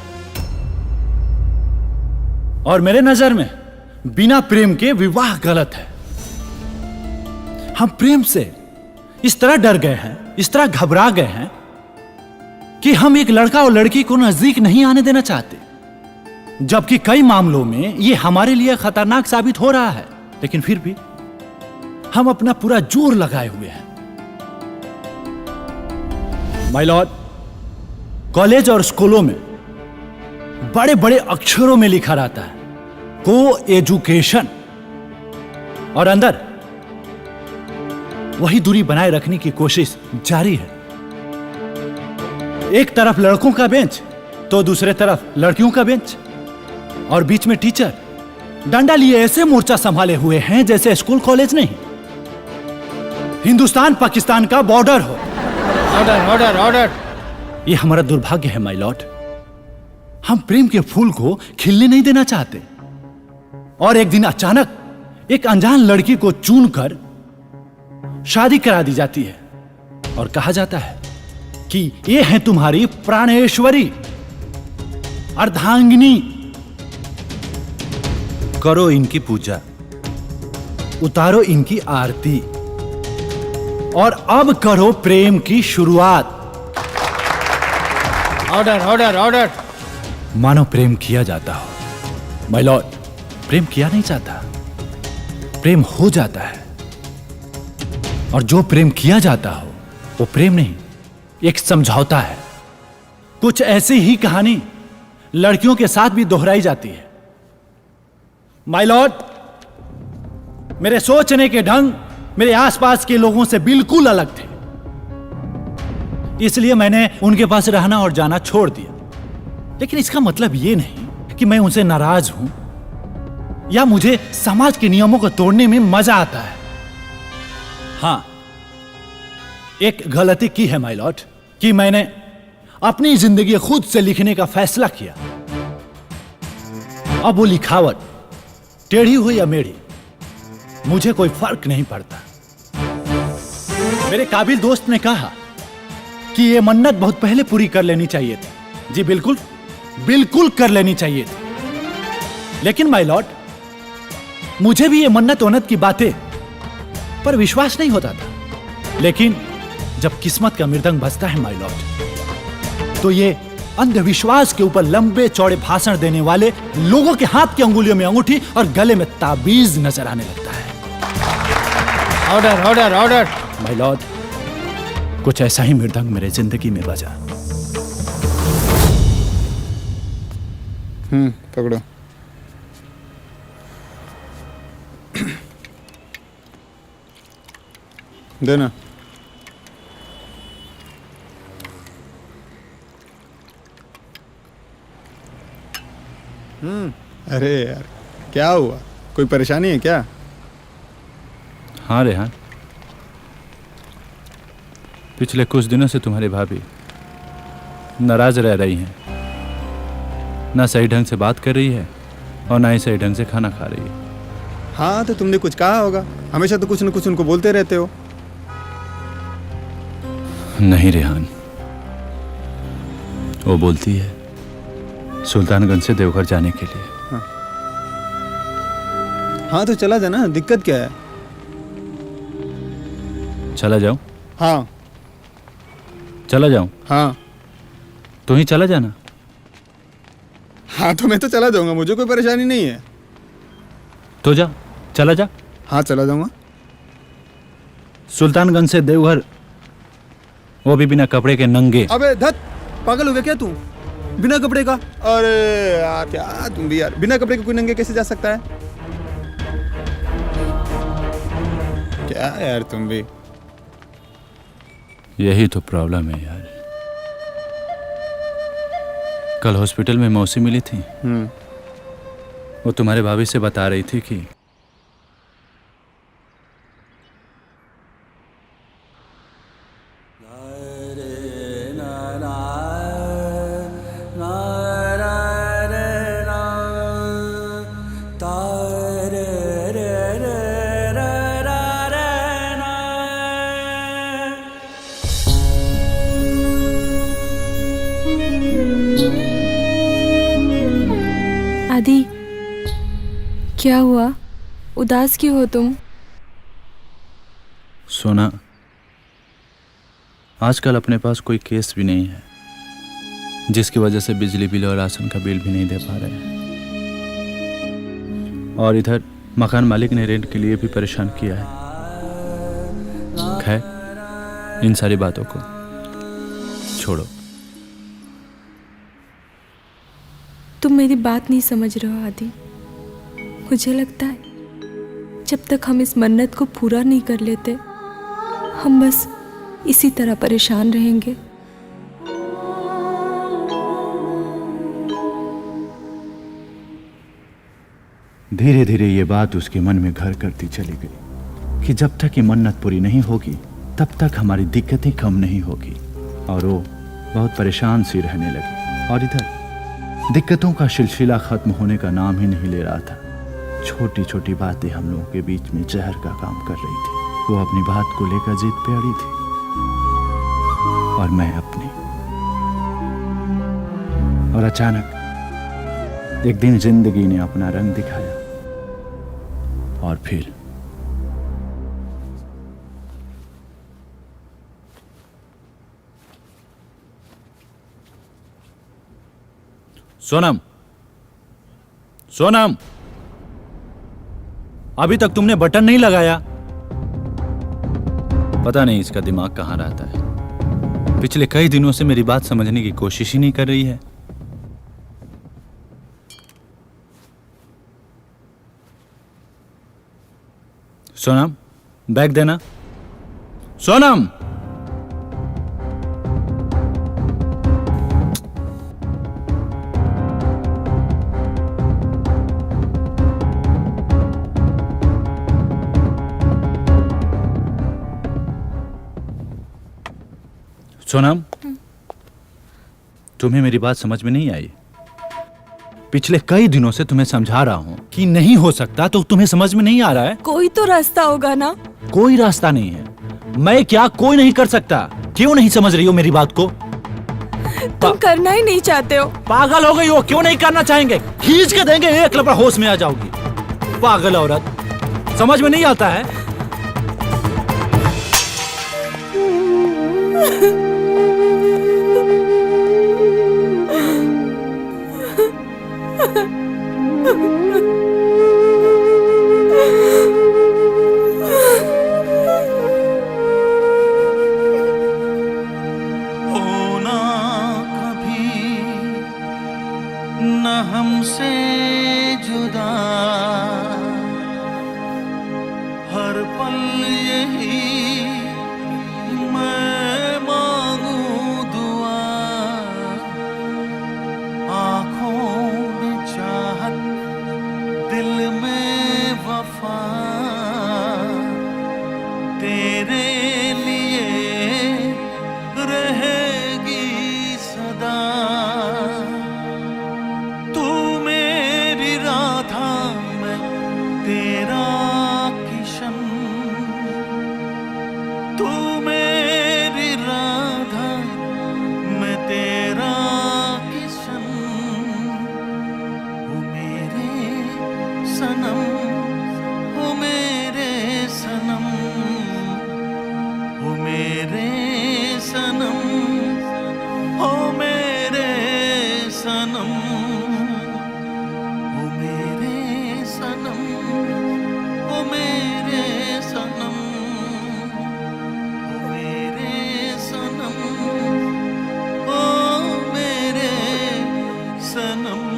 और मेरे नजर में बिना प्रेम के विवाह गलत है। हम प्रेम से इस तरह डर गए हैं, इस तरह घबरा गए हैं कि हम एक लड़का और लड़की को नजदीक नहीं आने देना चाहते, जबकि कई मामलों में यह हमारे लिए खतरनाक साबित हो रहा है। लेकिन फिर भी हम अपना पूरा जोर लगाए हुए हैं। माय लॉर्ड, कॉलेज और स्कूलों में बड़े बड़े अक्षरों में लिखा रहता है को एजुकेशन, और अंदर वही दूरी बनाए रखने की कोशिश जारी है। एक तरफ लड़कों का बेंच तो दूसरे तरफ लड़कियों का बेंच, और बीच में टीचर डंडा लिए ऐसे मोर्चा संभाले हुए हैं जैसे स्कूल कॉलेज नहीं। हिंदुस्तान पाकिस्तान का बॉर्डर हो। Order order order. ये हमारा दुर्भाग्य है माय लॉर्ड। हम प्रेम के फूल को खिलने नहीं देना चाहते और एक दिन अचानक एक अनजान लड़की को चुनकर शादी करा दी जाती है और कहा जाता है कि ये है तुम्हारी प्राणेश्वरी, अर्धांगिनी। करो इनकी पूजा, उतारो इनकी आरती और अब करो प्रेम की शुरुआत। Order order order. मानो प्रेम किया जाता हो। माय लॉर्ड, प्रेम किया नहीं जाता, प्रेम हो जाता है। और जो प्रेम किया जाता हो वो प्रेम नहीं, एक समझौता है। कुछ ऐसी ही कहानी लड़कियों के साथ भी दोहराई जाती है। माय लॉर्ड, मेरे सोचने के ढंग मेरे आसपास के लोगों से बिल्कुल अलग थे, इसलिए मैंने उनके पास रहना और जाना छोड़ दिया। लेकिन इसका मतलब यह नहीं कि मैं उनसे नाराज हूं या मुझे समाज के नियमों को तोड़ने में मजा आता है। हां, एक गलती की है माय लॉर्ड कि मैंने अपनी जिंदगी खुद से लिखने का फैसला किया। अब वो लिखावट टेढ़ी हो या मेढ़ी, मुझे कोई फर्क नहीं पड़ता। मेरे काबिल दोस्त ने कहा कि ये मन्नत बहुत पहले पूरी कर लेनी चाहिए थी। जी बिल्कुल, बिल्कुल कर लेनी चाहिए थी। लेकिन माय लॉर्ड, मुझे भी ये मन्नत वन्नत की बातें पर विश्वास नहीं होता था। लेकिन जब किस्मत का मृदंग बजता है माय लॉर्ड, तो ये अंधविश्वास के ऊपर लंबे चौड़े भाषण देने वाले लोगों के हाथ की अंगुलियों में अंगूठी और गले में ताबीज नजर आने लगता है। Order order order. My Lord, कुछ ऐसा ही मृदंग मेरे जिंदगी में बजा। पकड़ो। देना। अरे यार, क्या हुआ? कोई परेशानी है क्या? हाँ रेहान, पिछले कुछ दिनों से तुम्हारी भाभी नाराज रह रही हैं। ना सही ढंग से बात कर रही है और ना ही सही ढंग से खाना खा रही है। हाँ, तो तुमने कुछ कहा होगा। हमेशा तो कुछ न कुछ उनको बोलते रहते हो। नहीं रेहान, वो बोलती है सुल्तानगंज से देवघर जाने के लिए। हाँ तो चला जाना, दिक्कत क्या है? चला जाऊं? हाँ। चला जाऊं? हाँ। तू ही चला जाना। हाँ तो मैं तो चला जाऊंगा, मुझे कोई परेशानी नहीं है। तो जा, चला जा। हाँ चला जाऊंगा। सुल्तानगंज से देवघर, वो भी बिना कपड़े के नंगे। अबे धत, पागल हो गया क्या तू? बिना कपड़े का? अरे यार क्या तुम भी यार, बिना कपड़े के कोई नंगे कैसे जा सकता है? क्या यार तुम भी। यही तो प्रॉब्लम है यार। कल हॉस्पिटल में मौसी मिली थी। वो तुम्हारे भाभी से बता रही थी कि आदि, क्या हुआ? उदास क्यों हो तुम? सोना, आजकल अपने पास कोई केस भी नहीं है, जिसकी वजह से बिजली बिल और राशन का बिल भी नहीं दे पा रहे हैं। और इधर मकान मालिक ने रेंट के लिए भी परेशान किया है। खैर, इन सारी बातों को छोड़ो। तुम मेरी बात नहीं समझ रहे हो आदि। मुझे लगता है जब तक हम इस मन्नत को पूरा नहीं कर लेते, हम बस इसी तरह परेशान रहेंगे। धीरे धीरे ये बात उसके मन में घर करती चली गई। कि जब तक ये मन्नत पूरी नहीं होगी तब तक हमारी दिक्कतें कम नहीं होगी। और वो बहुत परेशान सी रहने लगी। और इधर दिक्कतों का सिलसिला खत्म होने का नाम ही नहीं ले रहा था। छोटी छोटी बातें हम लोगों के बीच में जहर का काम कर रही थी। वो अपनी बात को लेकर जिद पे अड़ी थी और मैं अपनी। और अचानक एक दिन जिंदगी ने अपना रंग दिखाया और फिर सोनम, सोनम, अभी तक तुमने बटन नहीं लगाया। पता नहीं इसका दिमाग कहां रहता है। पिछले कई दिनों से मेरी बात समझने की कोशिश ही नहीं कर रही है। सोनम, बैग देना। सोनम, सोनम, तुम्हें मेरी बात समझ में नहीं आई। पिछले कई दिनों से तुम्हें समझा रहा हूं कि नहीं हो सकता, तो तुम्हें समझ में नहीं आ रहा है। कोई तो रास्ता होगा ना। कोई रास्ता नहीं है। मैं क्या कोई नहीं कर सकता? क्यों नहीं समझ रही हो मेरी बात को? तुम करना ही नहीं चाहते हो। पागल हो गई हो? क्यों नहीं करना चाहेंगे? खींच के देंगे, एक लपड़ा होश में आ जाओगी। पागल औरत, समझ में नहीं आता है? होना कभी न हमसे जुदा, हर पल यही मैं मांगू दुआ। आँखों में चाहत, दिल में वफा, तेरे लिए रहेगी सदा। तू मेरी राधा, मैं तेरा किशन। तू मेरी राधा, मैं तेरा किशन। ओ मेरे सनम, ओ मेरे सनम, ओ मेरे सनम, ओ मेरे सनम, ओ मेरे सनम, ओ मेरे सनम, ओ मेरे सनम, ओ मेरे सनम।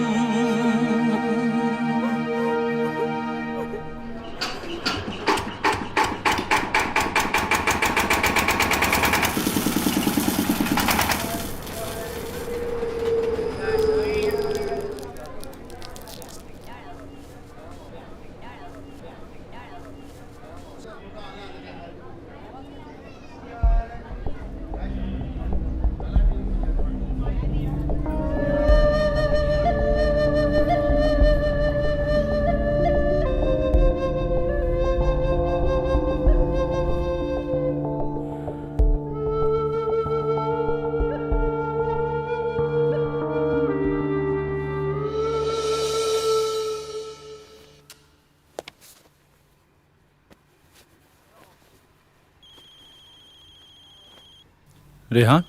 रेहान?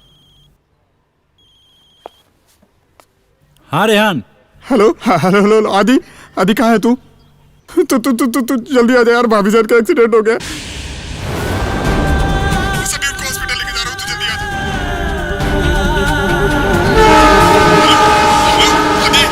हाँ रेहान। हेलो, हेलो हेलो, आदि, आदि कहाँ है तू? तू जल्दी आ जा यार, भाभी जान का एक्सीडेंट हो गया। सभी को हॉस्पिटल लेके जा रहा हूँ, तू जल्दी आ जा। आदि,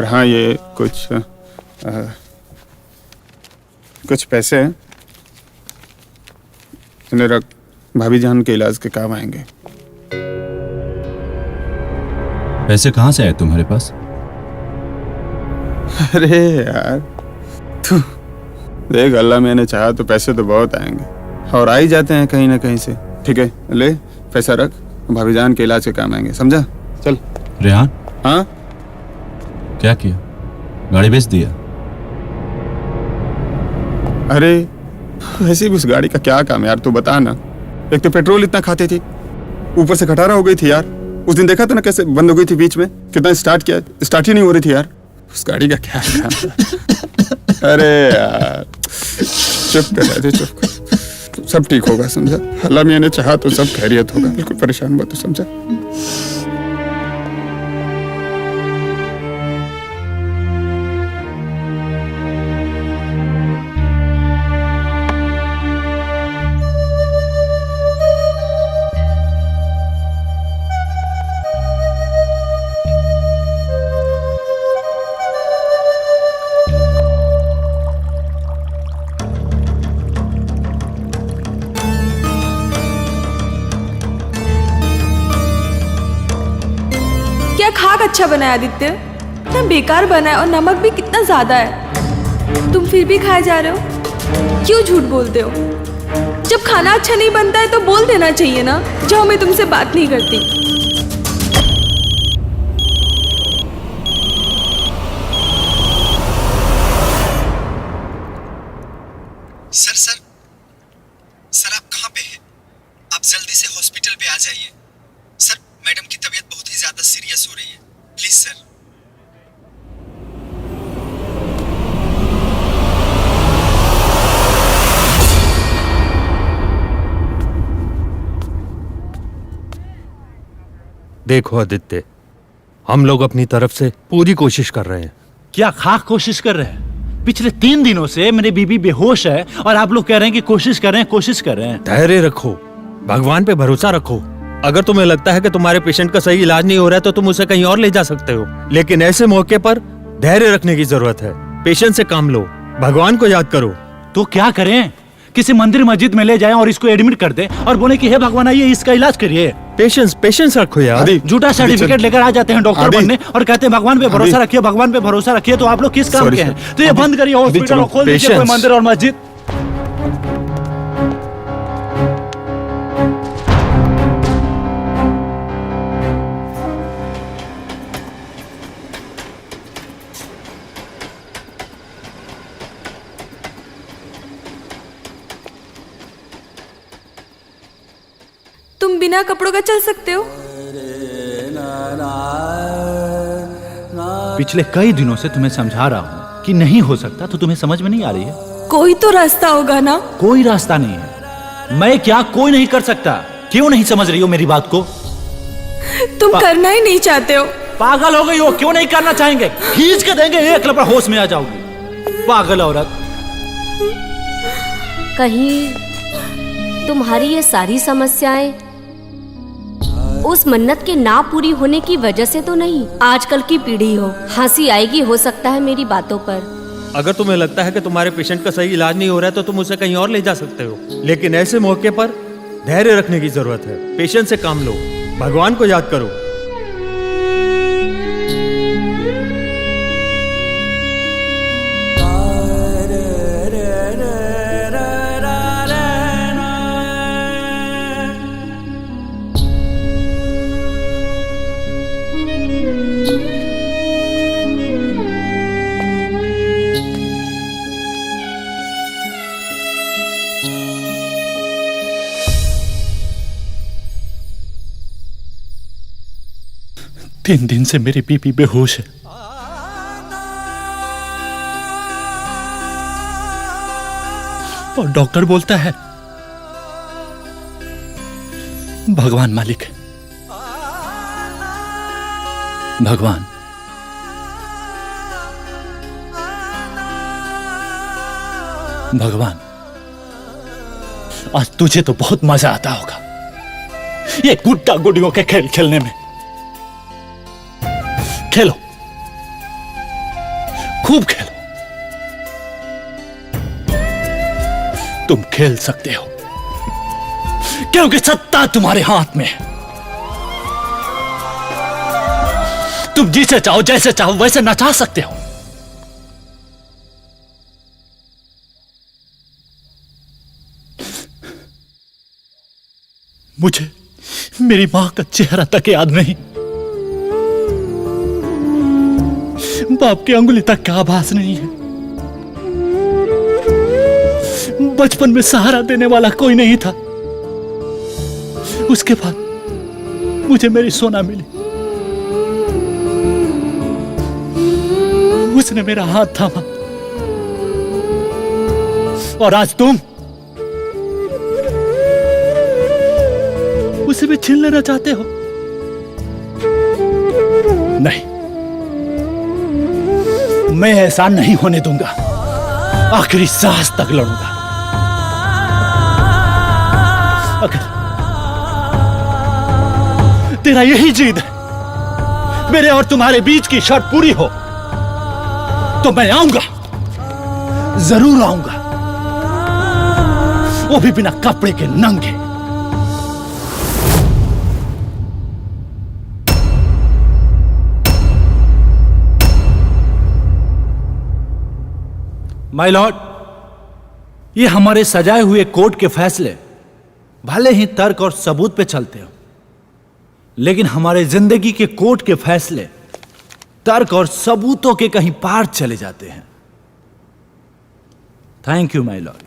और हाँ, ये कुछ पैसे हैं, इन्हें रख, भाभी जान के इलाज के काम आएंगे। पैसे कहाँ से आए तुम्हारे पास? अरे यार, तू देख, अल्लाह मैंने चाहा तो पैसे तो बहुत आएंगे और आ ही जाते हैं कहीं ना कहीं से। ठीक है, ले पैसा रख, भाभी जान के इलाज के काम आएंगे, समझा? चल। रेहान, हाँ क्या किया? गाड़ी बेच दिया? अरे वैसे भी उस गाड़ी का क्या काम यार, तू बता ना। एक तो पेट्रोल इतना खाती थी, ऊपर से खटारा हो गई थी यार। उस दिन देखा था ना कैसे बंद हो गई थी बीच में, कितना स्टार्ट किया, स्टार्ट ही नहीं हो रही थी यार। उस गाड़ी का क्या काम। अरे यार चुप कर, चुप कर, सब ठीक होगा, समझा? अल्लाह मियां ने चाहा तो सब खैरियत होगा, बिल्कुल परेशान मत हो, समझा? क्या खाक अच्छा बना है आदित्य? इतना बेकार बना है और नमक भी कितना ज्यादा है। तुम फिर भी खाए जा रहे हो, क्यों झूठ बोलते हो? जब खाना अच्छा नहीं बनता है तो बोल देना चाहिए ना। जाओ, मैं तुमसे बात नहीं करती। सर आप कहाँ पे हैं? आप जल्दी से हॉस्पिटल पे आ जाइए। सर, मैडम की तबीयत बहुत ही ज्यादा सीरियस हो रही है, प्लीज सर। देखो आदित्य, हम लोग अपनी तरफ से पूरी कोशिश कर रहे हैं। क्या खाक कोशिश कर रहे हैं? पिछले 3 दिनों से मेरी बीबी बेहोश है और आप लोग कह रहे हैं कि कोशिश कर रहे हैं, कोशिश कर रहे हैं। धैर्य रखो, भगवान पे भरोसा रखो। अगर तुम्हें लगता है कि तुम्हारे पेशेंट का सही इलाज नहीं हो रहा है तो तुम उसे कहीं और ले जा सकते हो, लेकिन ऐसे मौके पर धैर्य रखने की जरूरत है। पेशेंट से काम लो, भगवान को याद करो। तो क्या करें? किसी मंदिर मस्जिद में ले जाएं और इसको एडमिट कर दें और बोले कि हे भगवान आइए इसका इलाज करिए। पेशेंस रखो यार। झूठा सर्टिफिकेट लेकर आ जाते हैं डॉक्टर बनने और कहते हैं भगवान पे भरोसा रखिए, भगवान पे भरोसा रखिए। तो आप लोग किस काम के हैं? तो ये बंद करिए हॉस्पिटल और खोल दीजिए कोई मंदिर और मस्जिद। तुम बिना कपड़ों का चल सकते हो? पिछले कई दिनों से तुम्हें समझा रहा हूँ कि नहीं हो सकता, तो तुम्हें समझ में नहीं आ रही है? कोई तो रास्ता होगा ना। कोई रास्ता नहीं है। मैं क्या कोई नहीं कर सकता? क्यों नहीं समझ रही हो मेरी बात को? तुम करना ही नहीं चाहते हो। पागल हो गई हो? क्यों नहीं करना चाहेंगे? खींच के देंगे, एक लपड़ा होश में आ जाओगी। पागल औरत। कहीं तुम्हारी ये सारी समस्याएं उस मन्नत के ना पूरी होने की वजह से तो नहीं? आजकल की पीढ़ी हो, हंसी आएगी हो सकता है मेरी बातों पर। अगर तुम्हें लगता है कि तुम्हारे पेशेंट का सही इलाज नहीं हो रहा है तो तुम उसे कहीं और ले जा सकते हो, लेकिन ऐसे मौके पर धैर्य रखने की जरूरत है। पेशेंट से काम लो, भगवान को याद करो। तीन दिन से मेरी बीबी बेहोश है। और डॉक्टर बोलता है भगवान मालिक है। भगवान भगवान, आज तुझे तो बहुत मजा आता होगा ये गुड्डा गुडियों के खेल खेलने में। खेलो खूब खेलो। तुम खेल सकते हो क्योंकि सत्ता तुम्हारे हाथ में है। तुम जिसे चाहो जैसे चाहो वैसे नचा सकते हो। मुझे मेरी मां का चेहरा तक याद नहीं, बाप की अंगुली तक का आभास नहीं है। बचपन में सहारा देने वाला कोई नहीं था। उसके बाद मुझे मेरी सोना मिली, उसने मेरा हाथ थामा, और आज तुम उसे भी छीन लेना चाहते हो। नहीं, मैं ऐसा नहीं होने दूंगा। आखिरी सांस तक लड़ूंगा। अगर तेरा यही जिद है मेरे और तुम्हारे बीच की शर्त पूरी हो तो मैं आऊंगा, जरूर आऊंगा, वो भी बिना कपड़े के नंगे। माय लॉर्ड, ये हमारे सजाए हुए कोर्ट के फैसले भले ही तर्क और सबूत पे चलते हो, लेकिन हमारे जिंदगी के कोर्ट के फैसले तर्क और सबूतों के कहीं पार चले जाते हैं। Thank you my Lord.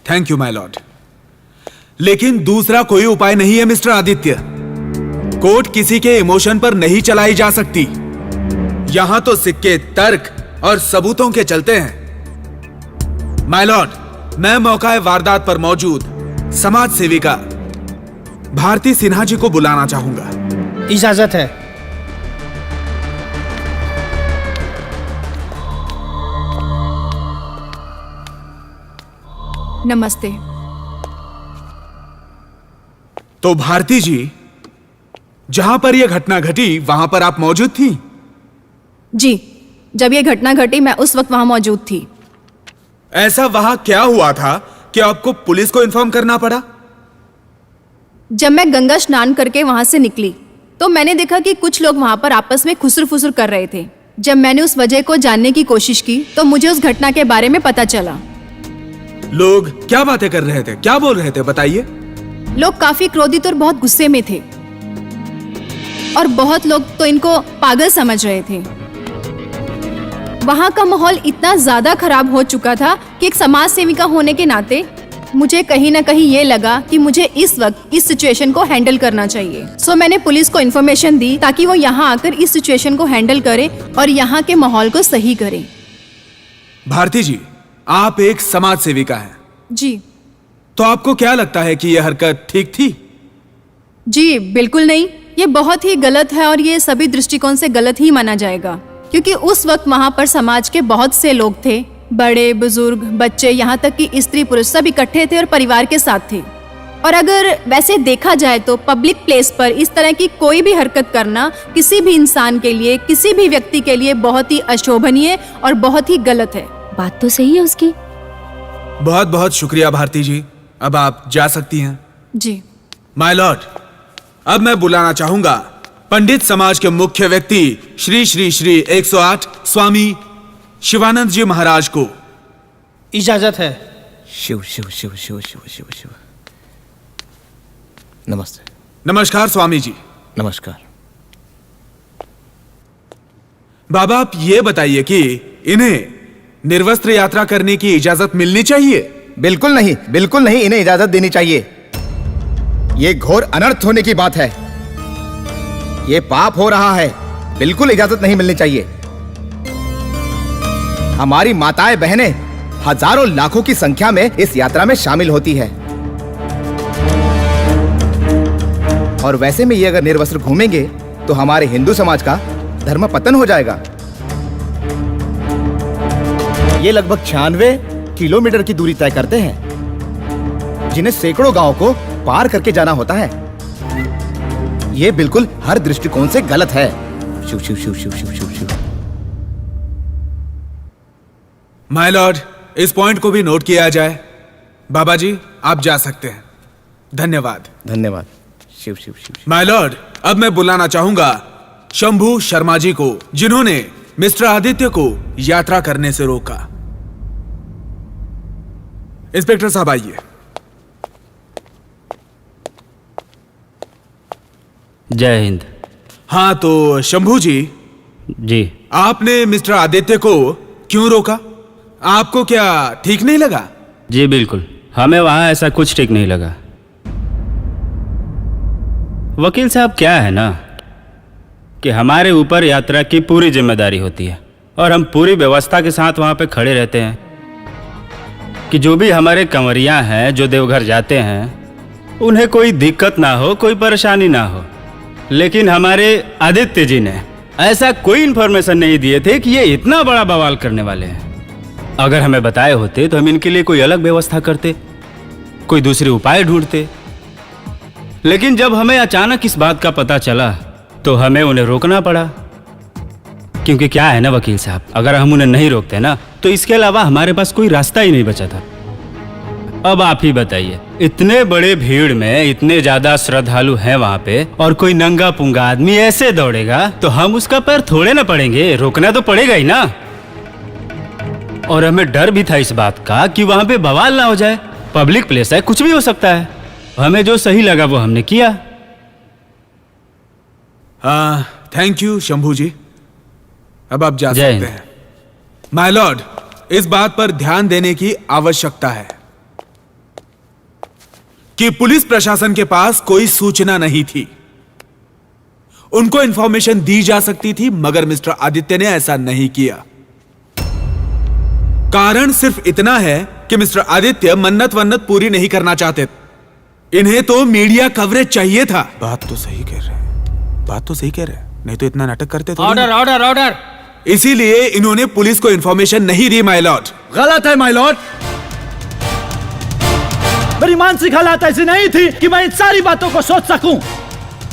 Thank you my Lord. लेकिन दूसरा कोई उपाय नहीं है मिस्टर आदित्य। कोर्ट किसी के इमोशन पर नहीं चलाई जा सकती। यहां तो सिक्के तर्क और सबूतों के चलते हैं। माय लॉर्ड, मैं मौका वारदात पर मौजूद समाज सेविका भारती सिन्हा जी को बुलाना चाहूंगा। इजाजत है। नमस्ते। तो भारती जी, जहां पर यह घटना घटी वहां पर आप मौजूद थी? जी, जब ये घटना घटी मैं उस वक्त वहां मौजूद थी। ऐसा वहां क्या हुआ था कि आपको पुलिस को इन्फॉर्म करना पड़ा? जब मैं गंगा स्नान करके वहां से निकली तो मैंने देखा कि कुछ लोग वहां पर आपस में खुसर फुसर कर रहे थे। जब मैंने उस वजह को जानने की कोशिश की तो मुझे उस घटना के बारे में पता चला। लोग क्या बातें कर रहे थे, क्या बोल रहे थे, बताइए। लोग काफी क्रोधित और बहुत गुस्से में थे और बहुत लोग तो इनको पागल समझ रहे थे। वहां का माहौल इतना ज्यादा खराब हो चुका था कि एक समाज सेविका होने के नाते मुझे कहीं ना कहीं ये लगा कि मुझे इस वक्त इस सिचुएशन को हैंडल करना चाहिए। सो मैंने पुलिस को इन्फॉर्मेशन दी ताकि वो यहाँ आकर इस सिचुएशन को हैंडल करे और यहाँ के माहौल को सही करे। भारती जी, आप एक समाज सेविका हैं। जी। तो आपको क्या लगता है कि यह हरकत ठीक थी? जी बिल्कुल नहीं, ये बहुत ही गलत है और ये सभी दृष्टिकोण से गलत ही माना जाएगा, क्योंकि उस वक्त वहाँ पर समाज के बहुत से लोग थे, बड़े बुजुर्ग बच्चे, यहाँ तक कि स्त्री पुरुष सब इकट्ठे थे और परिवार के साथ थे। और अगर वैसे देखा जाए तो पब्लिक प्लेस पर इस तरह की कोई भी हरकत करना किसी भी इंसान के लिए, किसी भी व्यक्ति के लिए बहुत ही अशोभनीय और बहुत ही गलत है। बात तो सही है उसकी। बहुत बहुत शुक्रिया भारती जी, अब आप जा सकती हैं। जी। माय लॉर्ड, अब मैं बुलाना चाहूंगा पंडित समाज के मुख्य व्यक्ति श्री श्री श्री 108 स्वामी शिवानंद जी महाराज को। इजाजत है। शिव शिव शिव शिव शिव शिव शिव। नमस्ते। नमस्कार स्वामी जी। नमस्कार। बाबा, आप ये बताइए कि इन्हें निर्वस्त्र यात्रा करने की इजाजत मिलनी चाहिए? बिल्कुल नहीं, बिल्कुल नहीं, इन्हें इजाजत देनी चाहिए। ये घोर अनर्थ होने की बात है, ये पाप हो रहा है, बिल्कुल इजाजत नहीं मिलनी चाहिए। हमारी माताएं बहनें हजारों लाखों की संख्या में इस यात्रा में शामिल होती है, और वैसे में ये अगर निर्वस्त्र घूमेंगे तो हमारे हिंदू समाज का धर्म पतन हो जाएगा। ये लगभग 96 किलोमीटर की दूरी तय करते हैं, जिन्हें सैकड़ों गांवों को पार करके जाना होता है। ये बिल्कुल हर दृष्टिकोण से गलत है। शिव शिव शिव शिव शिव शिव शिव। माय लॉर्ड, इस पॉइंट को भी नोट किया जाए। बाबा जी, आप जा सकते हैं। धन्यवाद। धन्यवाद। शिव शिव शिव। माय लॉर्ड, अब मैं बुलाना चाहूंगा शंभू शर्मा जी को, जिन्होंने मिस्टर आदित्य को यात्रा करने से रोका। इंस्पेक्टर साहब आइए। जय हिंद। हाँ तो शंभू जी, आपने मिस्टर आदित्य को क्यों रोका? आपको क्या ठीक नहीं लगा? जी बिल्कुल, हमें वहां ऐसा कुछ ठीक नहीं लगा। वकील साहब, क्या है ना कि हमारे ऊपर यात्रा की पूरी जिम्मेदारी होती है और हम पूरी व्यवस्था के साथ वहां पे खड़े रहते हैं कि जो भी हमारे कंवरियां हैं जो देवघर जाते हैं उन्हें कोई दिक्कत ना हो, कोई परेशानी ना हो। लेकिन हमारे आदित्य जी ने ऐसा कोई इन्फॉर्मेशन नहीं दिए थे कि ये इतना बड़ा बवाल करने वाले हैं। अगर हमें बताए होते तो हम इनके लिए कोई अलग व्यवस्था करते, कोई दूसरे उपाय ढूंढते। लेकिन जब हमें अचानक इस बात का पता चला तो हमें उन्हें रोकना पड़ा। क्योंकि क्या है ना वकील साहब, अगर हम उन्हें नहीं रोकते ना तो इसके अलावा हमारे पास कोई रास्ता ही नहीं बचा था। अब आप ही बताइए, इतने बड़े भीड़ में इतने ज्यादा श्रद्धालु हैं वहां पे और कोई नंगा पुंगा आदमी ऐसे दौड़ेगा तो हम उसका पैर थोड़े ना पड़ेंगे, रोकना तो पड़ेगा ही ना। और हमें डर भी था इस बात का कि वहां पे बवाल ना हो जाए, पब्लिक प्लेस है, कुछ भी हो सकता है। हमें जो सही लगा वो हमने किया। थैंक यू शंभू जी, अब आप जा सकते हैं। माय लॉर्ड, इस बात पर ध्यान देने की आवश्यकता है कि पुलिस प्रशासन के पास कोई सूचना नहीं थी। उनको इंफॉर्मेशन दी जा सकती थी, मगर मिस्टर आदित्य ने ऐसा नहीं किया। कारण सिर्फ इतना है कि मिस्टर आदित्य मन्नत वन्नत पूरी नहीं करना चाहते। इन्हें तो मीडिया कवरेज चाहिए था। बात तो सही कह रहे हैं, बात तो सही कह रहे हैं, नहीं तो इतना नाटक करते तो। Order order order. इसीलिए इन्होंने पुलिस को इंफॉर्मेशन नहीं दी माय लॉर्ड। गलत है माय लॉर्ड। मेरी मानसिक हालत ऐसी नहीं थी कि मैं इन सारी बातों को सोच सकूं।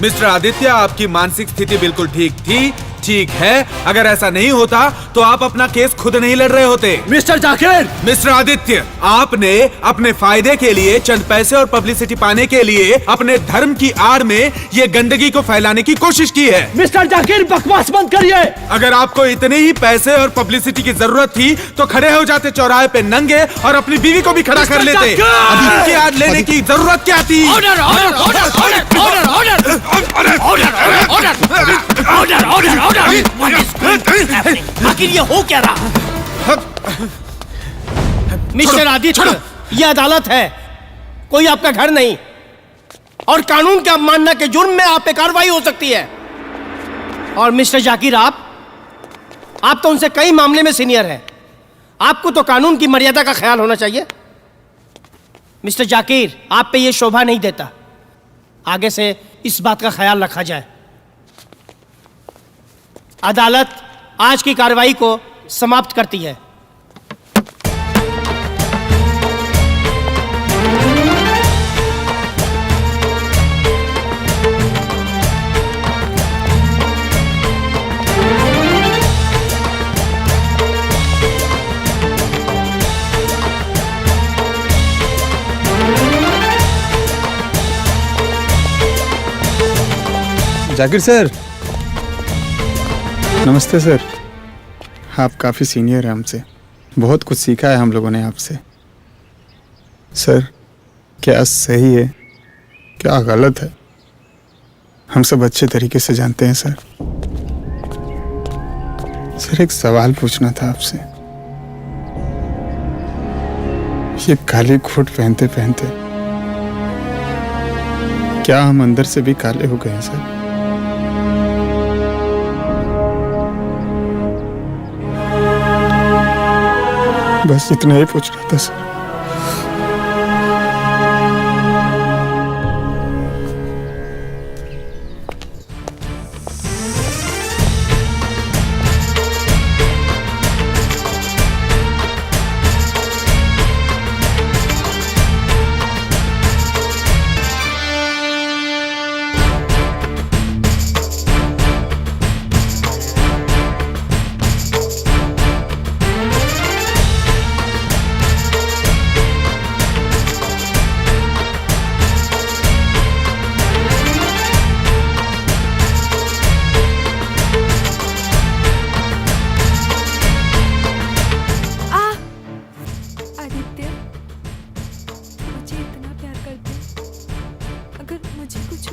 मिस्टर आदित्य, आपकी मानसिक स्थिति बिल्कुल ठीक थी, ठीक है। अगर ऐसा नहीं होता तो आप अपना केस खुद नहीं लड़ रहे होते। मिस्टर जाकिर, मिस्टर आदित्य, आपने अपने फायदे के लिए, चंद पैसे और पब्लिसिटी पाने के लिए अपने धर्म की आड़ में ये गंदगी को फैलाने की कोशिश की है। मिस्टर जाकिर, बकवास बंद करिए। अगर आपको इतने ही पैसे और पब्लिसिटी की जरूरत थी तो खड़े हो जाते चौराहे पे नंगे और अपनी बीवी को भी खड़ा कर लेते। अभी उनकी आड़ लेने की जरूरत क्या थी? Order order order order order order order order order. आखिर ये हो क्या रहा? मिस्टर आदित्य, ये अदालत है, कोई आपका घर नहीं। और कानून के अवमानना के जुर्म में आप पे कार्रवाई हो सकती है। और मिस्टर जाकिर, आप तो उनसे कई मामले में सीनियर हैं। आपको तो कानून की मर्यादा का ख्याल होना चाहिए। मिस्टर जाकिर, आप पे ये शोभा नहीं देता। आगे से इस बात का ख्याल रखा जाए। अदालत आज की कार्रवाई को समाप्त करती है। जाकिर सर, नमस्ते सर। आप काफ़ी सीनियर हैं हमसे, बहुत कुछ सीखा है हम लोगों ने आपसे। सर, क्या सही है क्या गलत है हम सब अच्छे तरीके से जानते हैं सर। सर, एक सवाल पूछना था आपसे। ये काली कोट पहनते पहनते क्या हम अंदर से भी काले हो गए हैं सर? बस इतना ही पूछ रहा था सर।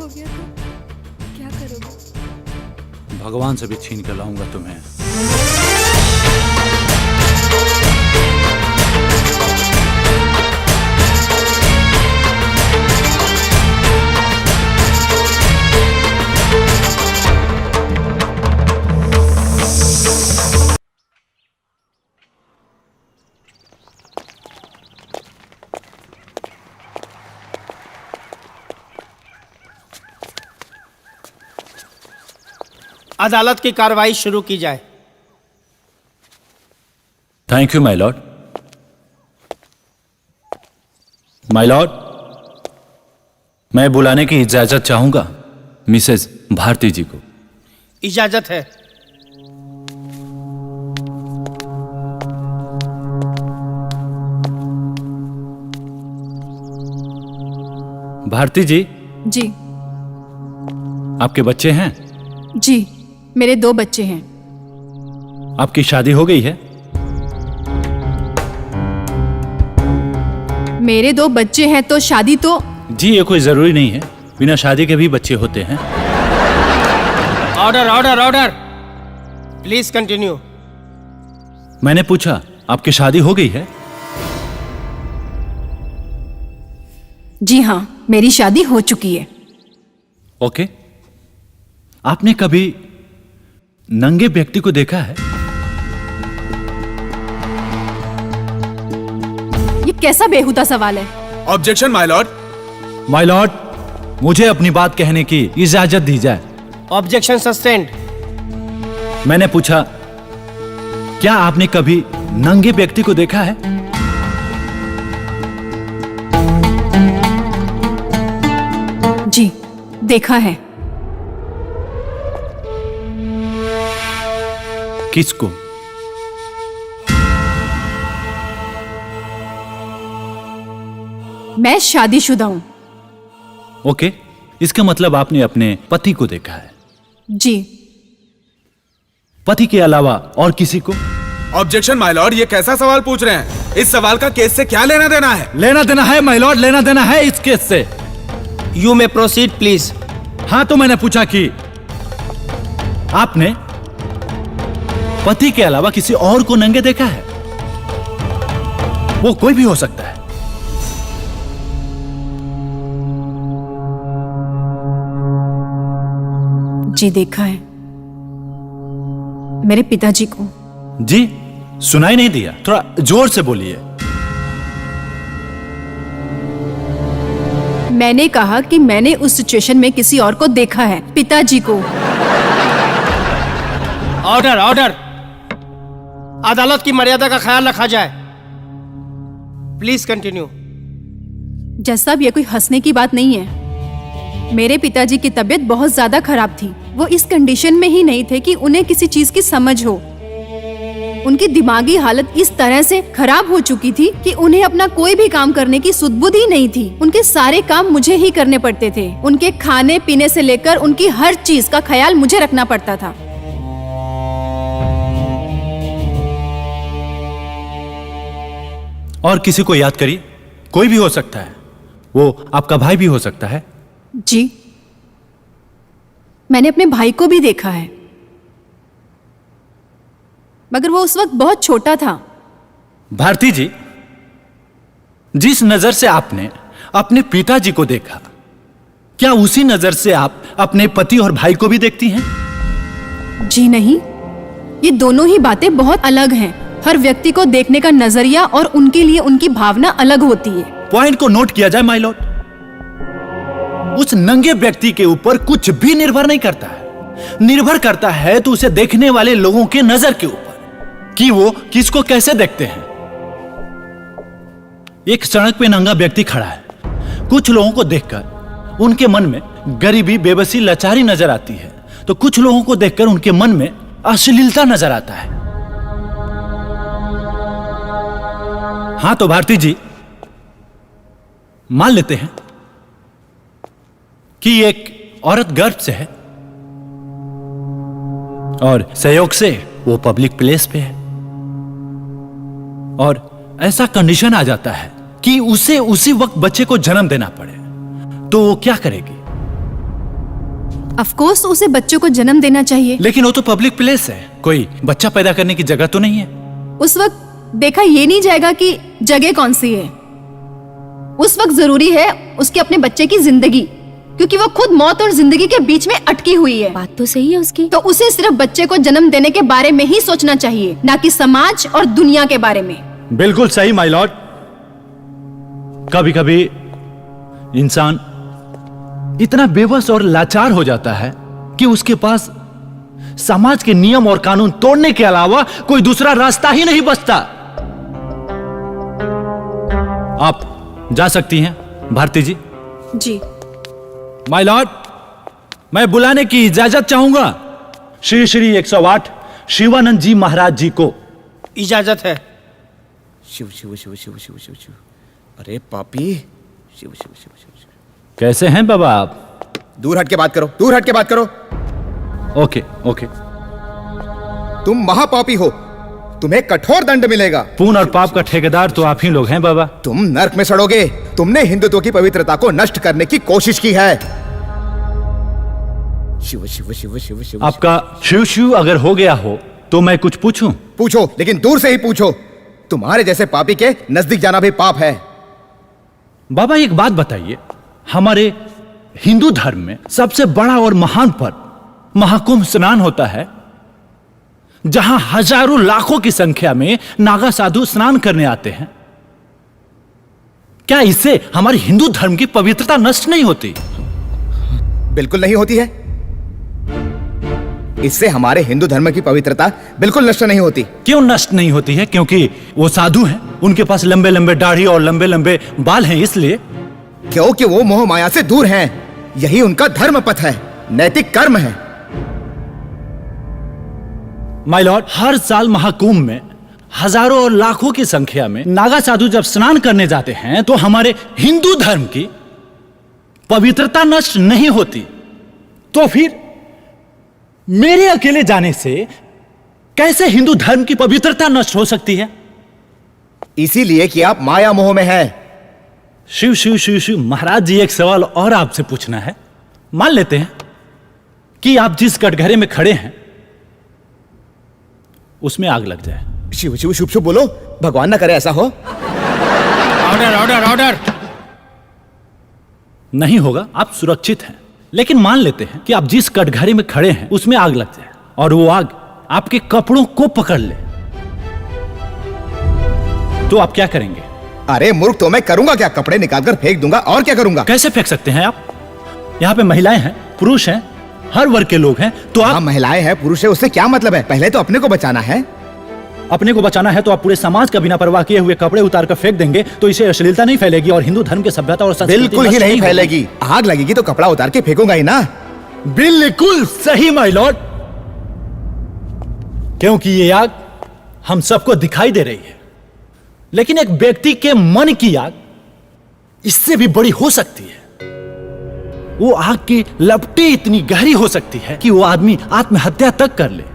हो गया तो क्या करोगे? भगवान से भी छीन के लाऊंगा तुम्हें। अदालत की कार्रवाई शुरू की जाए। Thank you my Lord. My Lord, मैं बुलाने की इजाजत चाहूंगा मिसेस भारती जी को। इजाजत है। भारती जी, जी आपके बच्चे हैं? जी, मेरे 2 बच्चे हैं। आपकी शादी हो गई है? मेरे 2 बच्चे हैं तो शादी तो। जी, ये कोई जरूरी नहीं है, बिना शादी के भी बच्चे होते हैं। Order order order, please continue. मैंने पूछा आपकी शादी हो गई है? जी हाँ, मेरी शादी हो चुकी है। ओके। आपने कभी नंगे व्यक्ति को देखा है? ये कैसा बेहुदा सवाल है? Objection my Lord. My Lord, मुझे अपनी बात कहने की इजाजत दी जाए। Objection sustained. मैंने पूछा क्या आपने कभी नंगे व्यक्ति को देखा है? जी, देखा है। किसको? मैं शादीशुदा हूं। ओके, इसका मतलब आपने अपने पति को देखा है। जी। पति के अलावा और किसी को? ऑब्जेक्शन माय लॉर्ड, ये कैसा सवाल पूछ रहे हैं? इस सवाल का केस से क्या लेना देना है? लेना देना है माय लॉर्ड, लेना देना है इस केस से। You may proceed please. हाँ, तो मैंने पूछा कि आपने पति के अलावा किसी और को नंगे देखा है? वो कोई भी हो सकता है। जी, देखा है। मेरे पिताजी को। जी, सुनाई नहीं दिया, थोड़ा जोर से बोलिए। मैंने कहा कि मैंने उस सिचुएशन में किसी और को देखा है, पिताजी को। ऑर्डर ऑर्डर, अदालत की मर्यादा का ख्याल रखा जाए। Please continue. जज साहब, ये कोई हंसने की बात नहीं है। मेरे पिताजी की तबीयत बहुत ज्यादा खराब थी। वो इस कंडीशन में ही नहीं थे कि उन्हें किसी चीज की समझ हो। उनकी दिमागी हालत इस तरह से खराब हो चुकी थी कि उन्हें अपना कोई भी काम करने की सुध-बुध नहीं थी। उनके सारे काम मुझे ही करने पड़ते थे। उनके खाने पीने से लेकर उनकी हर चीज का ख्याल मुझे रखना पड़ता था। और किसी को याद करिए, कोई भी हो सकता है। वो आपका भाई भी हो सकता है। जी, मैंने अपने भाई को भी देखा है, मगर वो उस वक्त बहुत छोटा था। भारती जी, जिस नजर से आपने अपने पिताजी को देखा, क्या उसी नजर से आप अपने पति और भाई को भी देखती हैं? जी नहीं, ये दोनों ही बातें बहुत अलग हैं। हर व्यक्ति को देखने का नजरिया और उनके लिए उनकी भावना अलग होती है। पॉइंट को नोट किया जाए माय लॉर्ड। उस नंगे व्यक्ति के ऊपर कुछ भी निर्भर नहीं करता है। निर्भर करता है तो उसे देखने वाले लोगों के नजर के ऊपर, कि वो किसको कैसे देखते हैं। एक सड़क पे नंगा व्यक्ति खड़ा है, कुछ लोगों को देखकर उनके मन में गरीबी, बेबसी, लाचारी नजर आती है, तो कुछ लोगों को देखकर उनके मन में अश्लीलता नजर आता है। हाँ, तो भारती जी, मान लेते हैं कि एक औरत गर्भ से है और संयोग से वो पब्लिक प्लेस पे है, और ऐसा कंडीशन आ जाता है कि उसे उसी वक्त बच्चे को जन्म देना पड़े, तो वो क्या करेगी? ऑफ कोर्स उसे बच्चों को जन्म देना चाहिए। लेकिन वो तो पब्लिक प्लेस है, कोई बच्चा पैदा करने की जगह तो नहीं है। उस वक्त देखा ये नहीं जाएगा कि जगह कौन सी है। उस वक्त जरूरी है उसके अपने बच्चे की जिंदगी, क्योंकि वो खुद मौत और जिंदगी के बीच में अटकी हुई है। बात तो सही है उसकी। तो उसे सिर्फ बच्चे को जन्म देने के बारे में ही सोचना चाहिए, ना कि समाज और दुनिया के बारे में। बिल्कुल सही माय लॉर्ड। कभी कभी इंसान इतना बेबस और लाचार हो जाता है कि उसके पास समाज के नियम और कानून तोड़ने के अलावा कोई दूसरा रास्ता ही नहीं बचता। आप जा सकती हैं भारती जी। जी माय लॉर्ड, मैं बुलाने की इजाजत चाहूंगा श्री श्री 108 शिवानंद जी महाराज जी को। इजाजत है। शिव शिव शिव शिव शिव शिव शिव। अरे पापी, शिव शिव शिव शिव शिव। कैसे हैं बाबा आप? दूर हट के बात करो, दूर हट के बात करो। Okay okay. तुम महापापी हो, तुम्हें कठोर दंड मिलेगा। पुण्य और पाप का ठेकेदार तो आप ही लोग हैं बाबा। तुम नर्क में सड़ोगे। तुमने हिंदुत्व की पवित्रता को नष्ट करने की कोशिश की है। शिव शिव शिव शिव शिव। आपका शिव शिव अगर हो गया हो तो मैं कुछ पूछूं? पूछो, लेकिन दूर से ही पूछो। तुम्हारे जैसे पापी के नजदीक जाना भी पाप है। बाबा एक बात बताइए, हमारे हिंदू धर्म में सबसे बड़ा और महान पर्व महाकुंभ स्नान होता है, जहां हजारों लाखों की संख्या में नागा साधु स्नान करने आते हैं। क्या इससे हमारे हिंदू धर्म की पवित्रता नष्ट नहीं होती? बिल्कुल नहीं होती है। इससे हमारे हिंदू धर्म की पवित्रता बिल्कुल नष्ट नहीं होती। क्यों नष्ट नहीं होती है? क्योंकि वो साधु हैं, उनके पास लंबे लंबे दाढ़ी और लंबे लंबे बाल हैं, इसलिए। क्योंकि वो मोह माया से दूर हैं। यही उनका धर्म पथ है, नैतिक कर्म है। माय लॉर्ड, हर साल महाकुंभ में हजारों और लाखों की संख्या में नागा साधु जब स्नान करने जाते हैं तो हमारे हिंदू धर्म की पवित्रता नष्ट नहीं होती। तो फिर मेरे अकेले जाने से कैसे हिंदू धर्म की पवित्रता नष्ट हो सकती है? इसीलिए कि आप माया मोह में हैं। शिव शिव शिव शिव। महाराज जी, एक सवाल और आपसे पूछना है। मान लेते हैं कि आप जिस कटघरे में खड़े हैं उसमें आग लग जाए। शिव शिव शुभ शुभ बोलो, भगवान ना करे ऐसा हो। Order order order. नहीं होगा, आप सुरक्षित हैं। लेकिन मान लेते हैं कि आप जिस कटघरे में खड़े हैं उसमें आग लग जाए और वो आग आपके कपड़ों को पकड़ ले, तो आप क्या करेंगे? अरे मूर्ख, तो मैं करूंगा क्या? कपड़े निकालकर फेंक दूंगा। और क्या करूंगा? कैसे फेंक सकते हैं आप? यहाँ पे महिलाएं हैं, पुरुष हैं, हर वर्ग के लोग हैं। तो आप महिलाएं हैं, पुरुष है, उससे क्या मतलब है? पहले तो अपने को बचाना है। अपने को बचाना है तो आप पूरे समाज का बिना परवाह किए हुए कपड़े उतार कर फेंक देंगे तो इसे अश्लीलता नहीं फैलेगी और हिंदू धर्म की सभ्यता और संस्कृति बिल्कुल ही नहीं फैलेगी। आग लगेगी तो कपड़ा उतार के फेंकूंगा ही ना। बिल्कुल सही माय लॉर्ड, क्योंकि ये आग हम सबको दिखाई दे रही है, लेकिन एक व्यक्ति के मन की आग इससे भी बड़ी हो सकती है। वो आग की लपटें इतनी गहरी हो सकती है कि वो आदमी आत्महत्या तक कर ले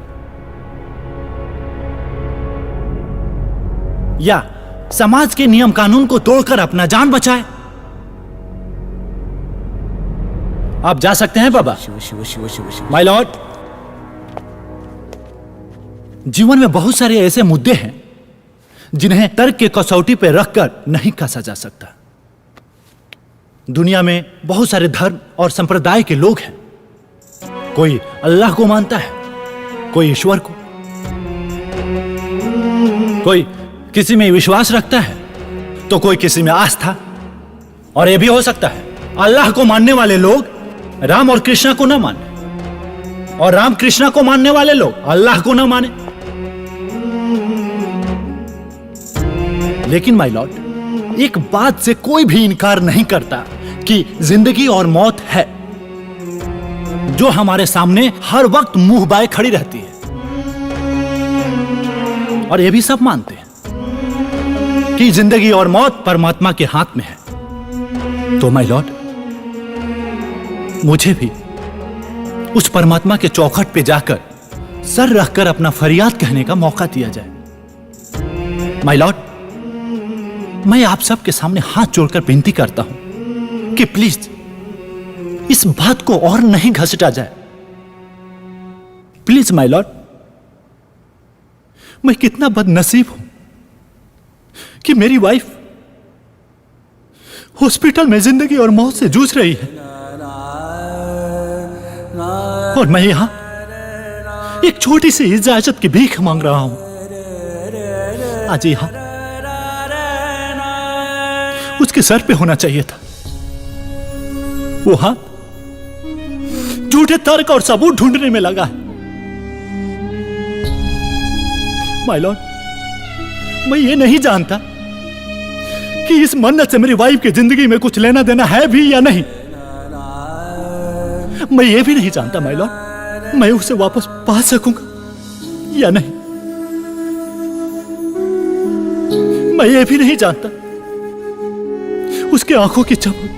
या समाज के नियम कानून को तोड़कर अपना जान बचाए। आप जा सकते हैं बाबा। शिव शिव शिव शिव शिव। माय लॉर्ड, जीवन में बहुत सारे ऐसे मुद्दे हैं जिन्हें तर्क के कसौटी पर रखकर नहीं कसा जा सकता। दुनिया में बहुत सारे धर्म और संप्रदाय के लोग हैं। कोई अल्लाह को मानता है, कोई ईश्वर को, कोई किसी में विश्वास रखता है तो कोई किसी में आस्था। और यह भी हो सकता है अल्लाह को मानने वाले लोग राम और कृष्णा को ना माने और राम कृष्णा को मानने वाले लोग अल्लाह को ना माने। लेकिन माय लॉर्ड, एक बात से कोई भी इनकार नहीं करता कि जिंदगी और मौत है जो हमारे सामने हर वक्त मुंह बाए खड़ी रहती है। और यह भी सब मानते हैं कि जिंदगी और मौत परमात्मा के हाथ में है। तो माय लॉर्ड, मुझे भी उस परमात्मा के चौखट पे जाकर सर रखकर अपना फरियाद कहने का मौका दिया जाए। माय लॉर्ड, मैं आप सबके सामने हाथ जोड़कर विनती करता हूं कि प्लीज इस बात को और नहीं घसीटा जाए। प्लीज माय लॉर्ड, मैं कितना बदनसीब हूं कि मेरी वाइफ हॉस्पिटल में जिंदगी और मौत से जूझ रही है और मैं यहां एक छोटी सी इजाजत की भीख मांग रहा हूं। आज यहां उसके सर पे होना चाहिए था। वो हाथ झूठे तर्क और सबूत ढूंढने में लगा है। माय लॉर्ड, मैं ये नहीं जानता कि इस मन्नत से मेरी वाइफ की जिंदगी में कुछ लेना देना है भी या नहीं। मैं ये भी नहीं जानता माय लॉर्ड, मैं उसे वापस पा सकूंगा या नहीं। मैं ये भी नहीं जानता उसके आंखों की चमक,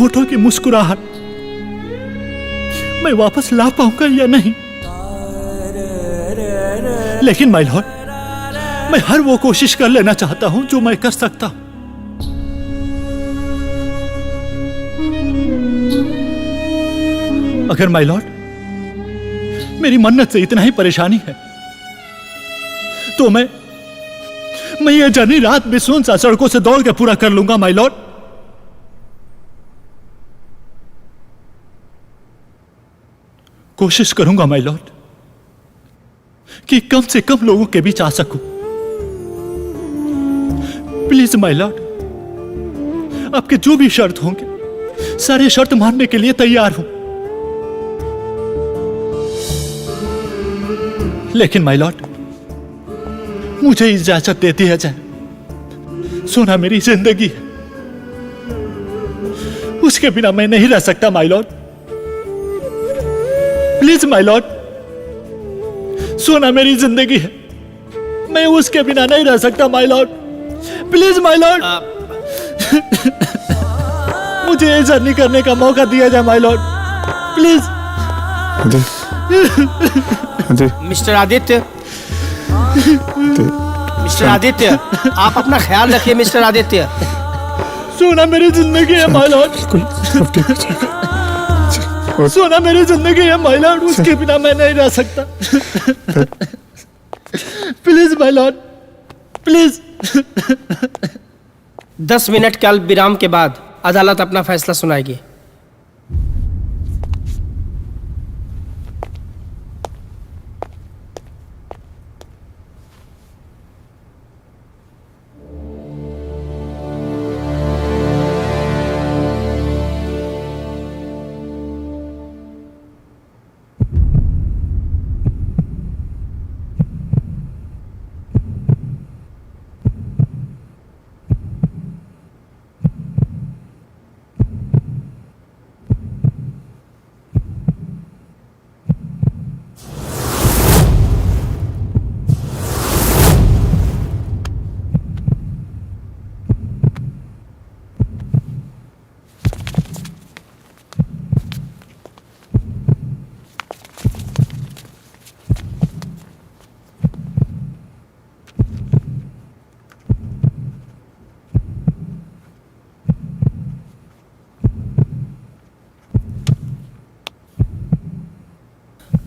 होठों की मुस्कुराहट मैं वापस ला पाऊंगा या नहीं। लेकिन माय लॉर्ड, मैं हर वो कोशिश कर लेना चाहता हूं जो मैं कर सकता हूं। अगर माय लॉर्ड मेरी मन्नत से इतना ही परेशानी है तो मैं ये जर्नी रात में सुनसान सड़कों से दौड़ के पूरा कर लूंगा माय लॉर्ड। कोशिश करूंगा माय लॉर्ड कि कम से कम लोगों के बीच आ सकूं। प्लीज माय लॉर्ड, आपके जो भी शर्त होंगे सारे शर्त मानने के लिए तैयार हूं। लेकिन माय लॉर्ड, मुझे इजाजत दे दिया जाए। सोना मेरी जिंदगी है, उसके बिना मैं नहीं रह सकता my Lord. Please my Lord, सोना मेरी जिंदगी है, मैं उसके बिना नहीं रह सकता my Lord. Please my Lord, मुझे ये जर्नी करने का मौका दिया जाए my Lord, please. Mister Aditya, mister Aditya, आप अपना ख्याल रखिए मिस्टर आदित्य। सोना मेरी जिंदगी है माय लॉर्ड, सोना मेरी जिंदगी है माय लॉर्ड, उसके बिना मैं नहीं रह सकता। Please my Lord, please. 10 minute के अल्प विराम के बाद अदालत अपना फैसला सुनाएगी।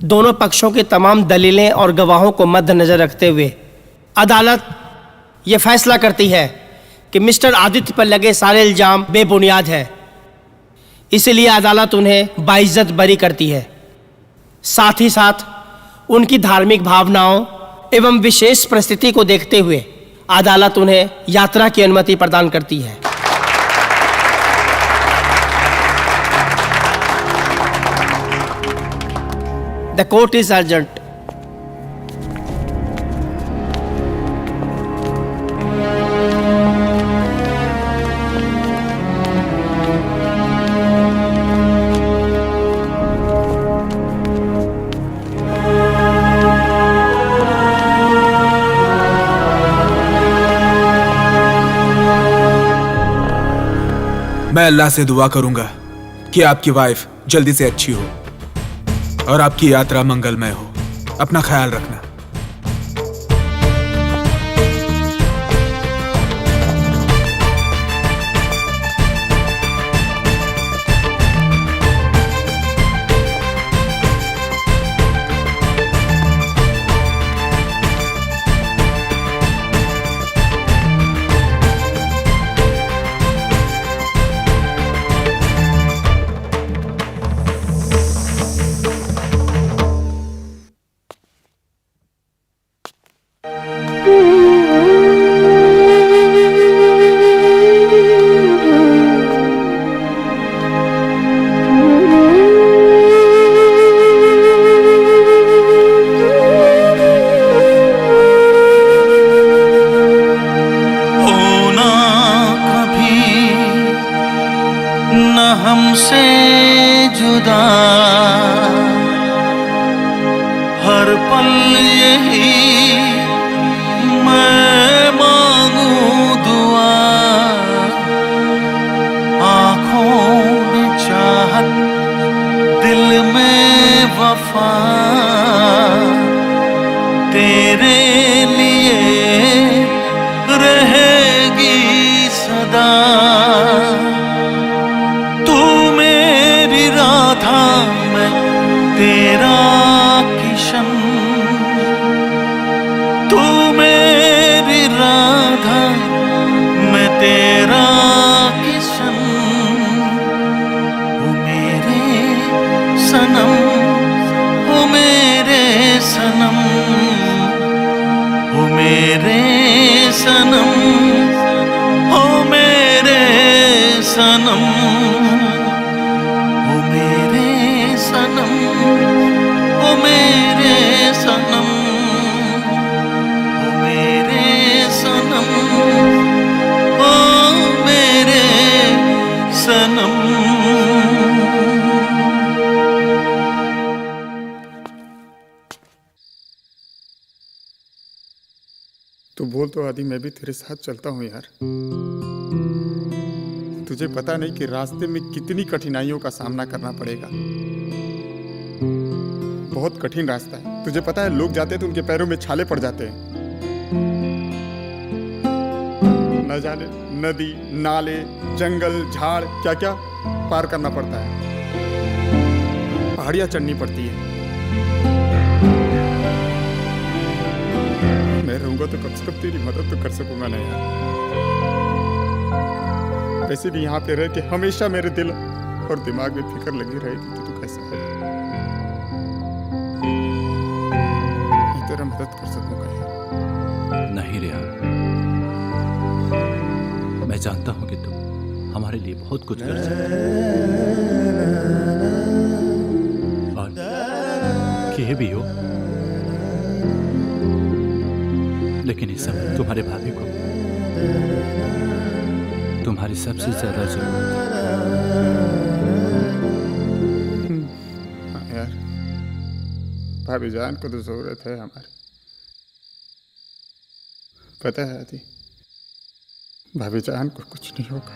दोनों पक्षों की तमाम दलीलें और गवाहों को मद्देनजर रखते हुए अदालत ये फैसला करती है कि मिस्टर आदित्य पर लगे सारे इल्जाम बेबुनियाद है। इसलिए अदालत उन्हें बाइज्जत बरी करती है। साथ ही साथ उनकी धार्मिक भावनाओं एवं विशेष परिस्थिति को देखते हुए अदालत उन्हें यात्रा की अनुमति प्रदान करती है। The court is adjourned. मैं अल्लाह से दुआ करूंगा कि आपकी वाइफ जल्दी से अच्छी हो और आपकी यात्रा मंगलमय हो। अपना ख्याल रखना। हमसे जुदा, हर पल यही मैं मांगू दुआ, आँखों में चाहत दिल में वफा, तेरे लिए रहेगी सदा। तू मेरी राधा, मैं तेरा किशन, तू मेरी राधा, मैं तेरा किशन। ओ मेरे सनम, ओ मेरे सनम, ओ मेरे सनम, ओ मेरे सनम, ओ मेरे सनम, ओ मेरे सनम, ओ मेरे सनम, ओ मेरे सनम। तू बोल तो आदि, मैं भी तेरे साथ चलता हूँ यार। तुझे पता नहीं कि रास्ते में कितनी कठिनाइयों का सामना करना पड़ेगा। बहुत कठिन रास्ता है। तुझे पता है, लोग जाते हैं तो उनके पैरों में छाले पड़ जाते हैं। न जाने नदी, नाले, जंगल, झाड़ क्या क्या पार करना पड़ता है। पहाड़ियां चढ़नी पड़ती है। मैं रहूंगा तो कम से कम तेरी मदद तो कर सकूंगा ना यार। वैसे भी यहाँ पे रह के हमेशा मेरे दिल और दिमाग में फिक्र लगी रहेगी कि तू कैसा है। मैं तेरा मदद कर सकूंगा यार। नहीं रेहान, मैं जानता हूं कि तुम हमारे लिए बहुत कुछ कर सकते हो और किए भी हो, लेकिन इस समय तुम्हारे भाभी को तुम्हारी सबसे ज्यादा जरूरत है। हाँ यार, भाभी जान को तो जरूरत है हमारी। पता है आदि, भाभी जान को कुछ नहीं होगा।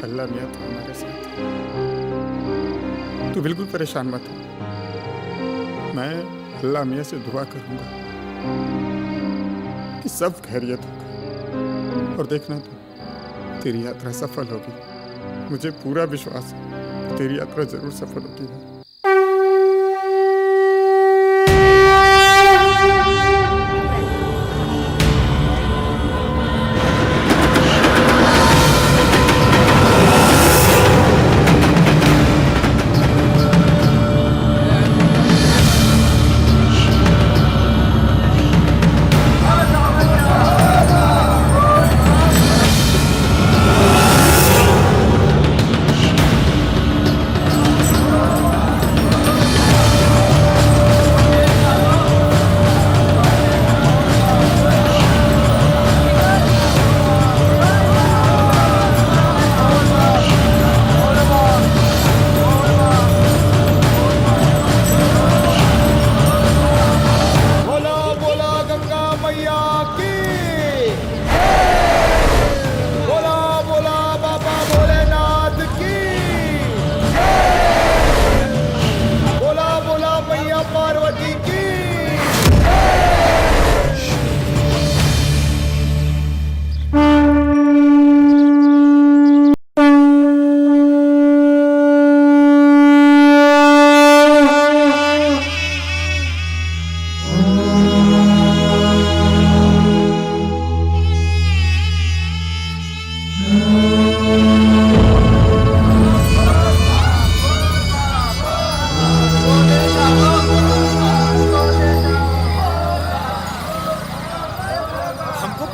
अल्लाह मियां तो हमारे साथ है। तू बिल्कुल परेशान मत हो। मैं अल्लाह मियां से दुआ करूंगा कि सब खैरियत होगा। और देखना तू, तेरी यात्रा सफल होगी। मुझे पूरा विश्वास है तेरी यात्रा जरूर सफल होगी।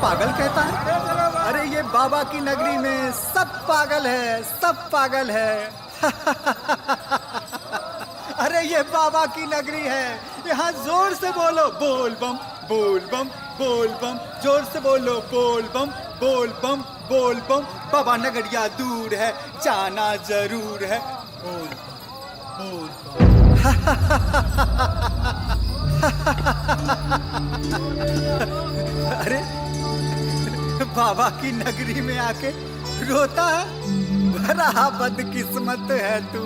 पागल कहता है? अरे ये बाबा की नगरी में सब पागल है, सब पागल है। अरे ये बाबा की नगरी है, यहाँ जोर से बोलो बोल बम बोल बम बोल बम, जोर से बोलो बोल बम, बोल बम, बोल बम। बाबा नगरिया दूर है, जाना जरूर है। बोल बोल अरे बाबा की नगरी में आके रोता है, बड़ा बदकिस्मत है तू।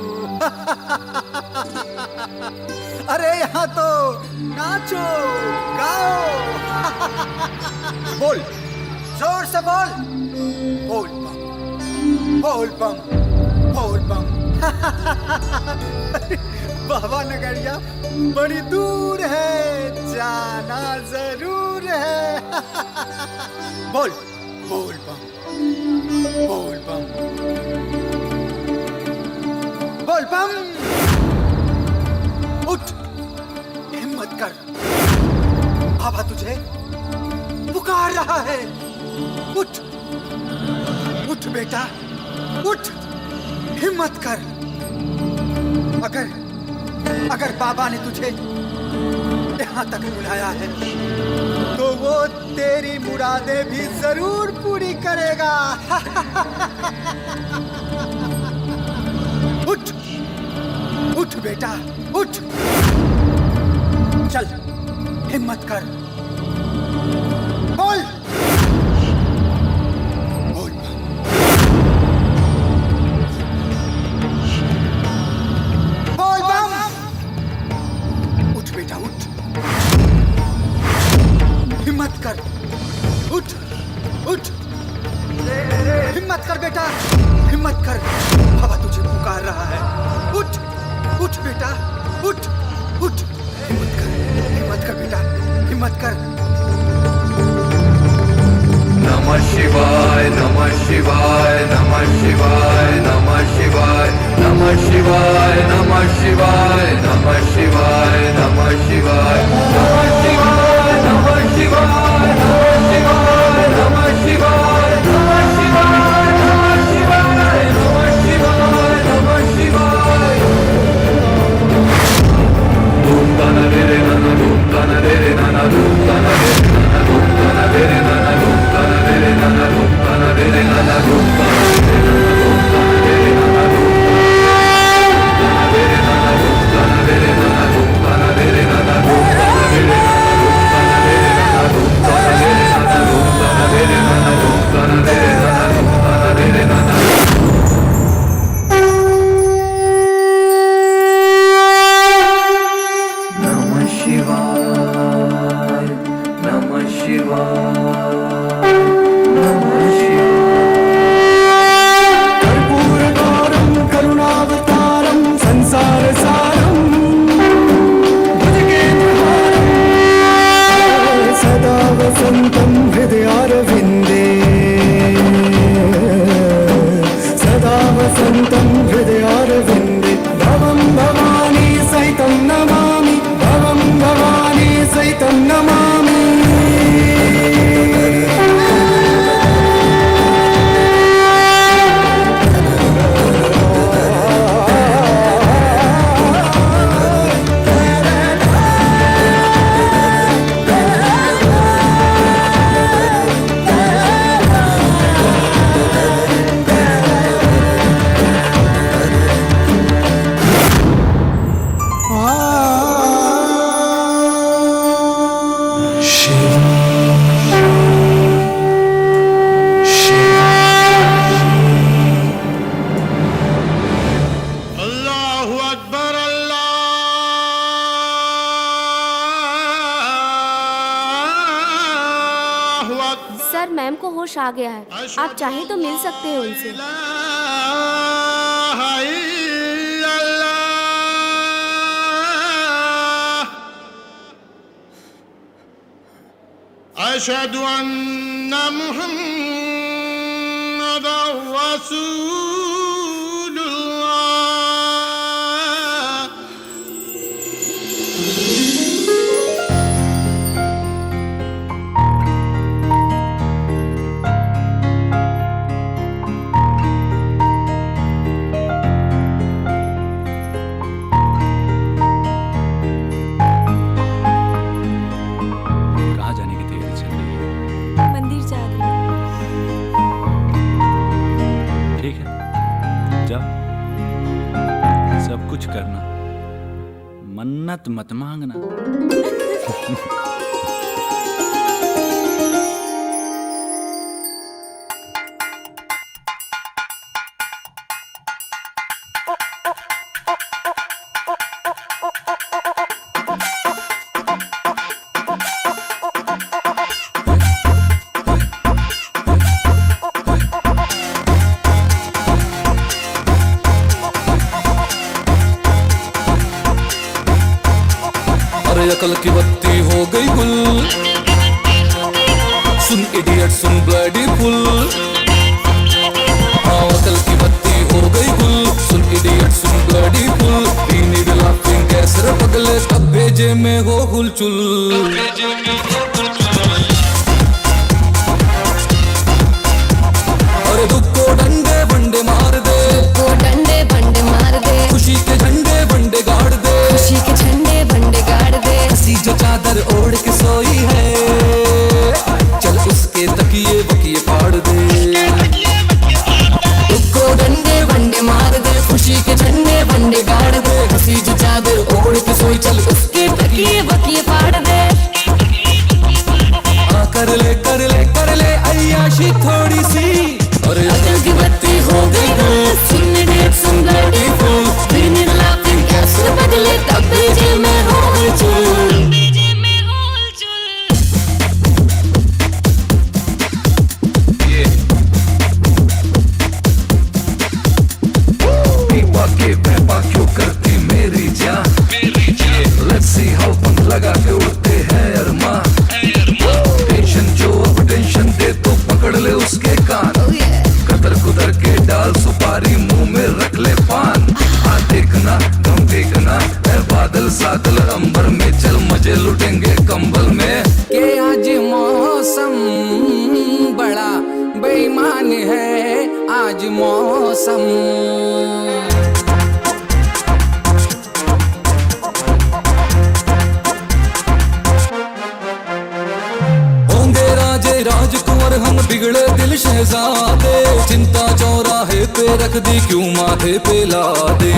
अरे यहाँ तो नाचो गाओ। बोल, जोर से बोल, बोल बम, बोल बम, बोल बम। बाबा नगरिया बड़ी दूर है, जाना जरूर है। बोल बोल बम, बोल बम, बोल बम। उठ, हिम्मत कर, बाबा तुझे पुकार रहा है। उठ उठ बेटा, उठ, हिम्मत कर। अगर बाबा ने तुझे यहाँ तक बुलाया है तो वो तेरी मुरादें भी जरूर पूरी करेगा। उठ उठ बेटा, उठ, चल, हिम्मत कर। बोल बोल बोल बम। उठ बेटा, उठ, हिम्मत कर। उठ उठ, हिम्मत कर बेटा, हिम्मत कर। बाबा तुझे पुकार रहा है। उठ उठ बेटा, उठ उठ, हिम्मत कर बेटा, हिम्मत कर। नमः शिवाय, नमः शिवाय, नमः शिवाय, नमः शिवाय, नमः शिवाय, नमः शिवाय, नमः शिवाय, नमः शिवाय, नमः शिवाय, नमः शिवाय, नमः शिवाय, नमः शिवाय, नमः शिवाय, नमः शिवाय, नमः शिवाय, नमः शिवाय। धूम तना रे रे नना, धूम तना रे रे नना, धूम तना रे रे नना, धूम तना रे रे नना, धूम तना रे रे नना, धूम तना रे रे नना, धूम तना रे रे नना, धूम तना रे रे नना, धूम तना रे रे नना, धूम तना रे रे नना, धूम तना रे रे नना, धूम तना रे रे नना, धूम तना रे रे नना, धूम तना रे रे नना, धूम तना रे रे नना, धूम तना रे रे नना। नमः शिवाय, नमः शिवाय, नमः शिवाय। कर्पूरकारं करुणावतारं संसारसारं भुजगेन्द्रहारं सदा वसन्तं हृदयारविन्दे, सदा वसन्तं हृदयारविन्दे। भवं भवानी सहितं नमामि, भवं भवानी सहितं नमामि। अल्लाहु अकबर, अल्लाहु अकबर। सर, मैम को होश आ गया है, आप चाहें तो मिल सकते हैं उनसे। अशहदु अन्ना मुहम्मदर रसूलुल्लाह। कहाँ जाने की तैयारी चल कुछ करना, मन्नत मत मांगना। अकल की बत्ती हो गई गुल, सुन इडियट सुन ब्लडी फुल। हाँ अकल की बत्ती हो गई गुल, सुन इडियट सुन bloody fool. We need laughing gas रे पगले, तब भेजे में हो हुलचुल। अरे दुख को डंडे बंडे मार दे, डंडे बंडे मार दे, खुशी के झंडे बंडे गाड़ दे, खुशी के झंडे बंडे गाड़ दे। हंसी जो चादर ओढ़ के सोई है, चल उसके तकिए बकिए फाड़ दे। उसको डंडे बंडे मार दे, खुशी के झंडे बंडे गाड़ दे। हंसी जो चादर ओढ़ के सोई, चल उसके तकिए बकिए फाड़ दे। कर ले अय्याशी थोड़ी सी, और अकल की बत्ती हो गई गुल, सुन इडियट सुन bloody fool. We need laughing gas रे पगले, तब भेजे में हो हुलचुल। क्यों करती मेरी जान, लेट्स सी हाउ पंख लगा के उड़ते हैं अरमा। टेंशन जो अब टेंशन दे तो पकड़ ले उसके कान, कदर कुदर के डाल सुपारी मुंह में रख ले पान। हाँ देखना गम देखना है बादल सादल अंबर में, चल मजे लुटेंगे कंबल में। के आज मौसम बड़ा बेईमान है, आज मौसम। राजकुंवर हम बिगड़े दिल शहजादे, चिंता चौराहे पे रख दी क्यों माथे पे ला दे।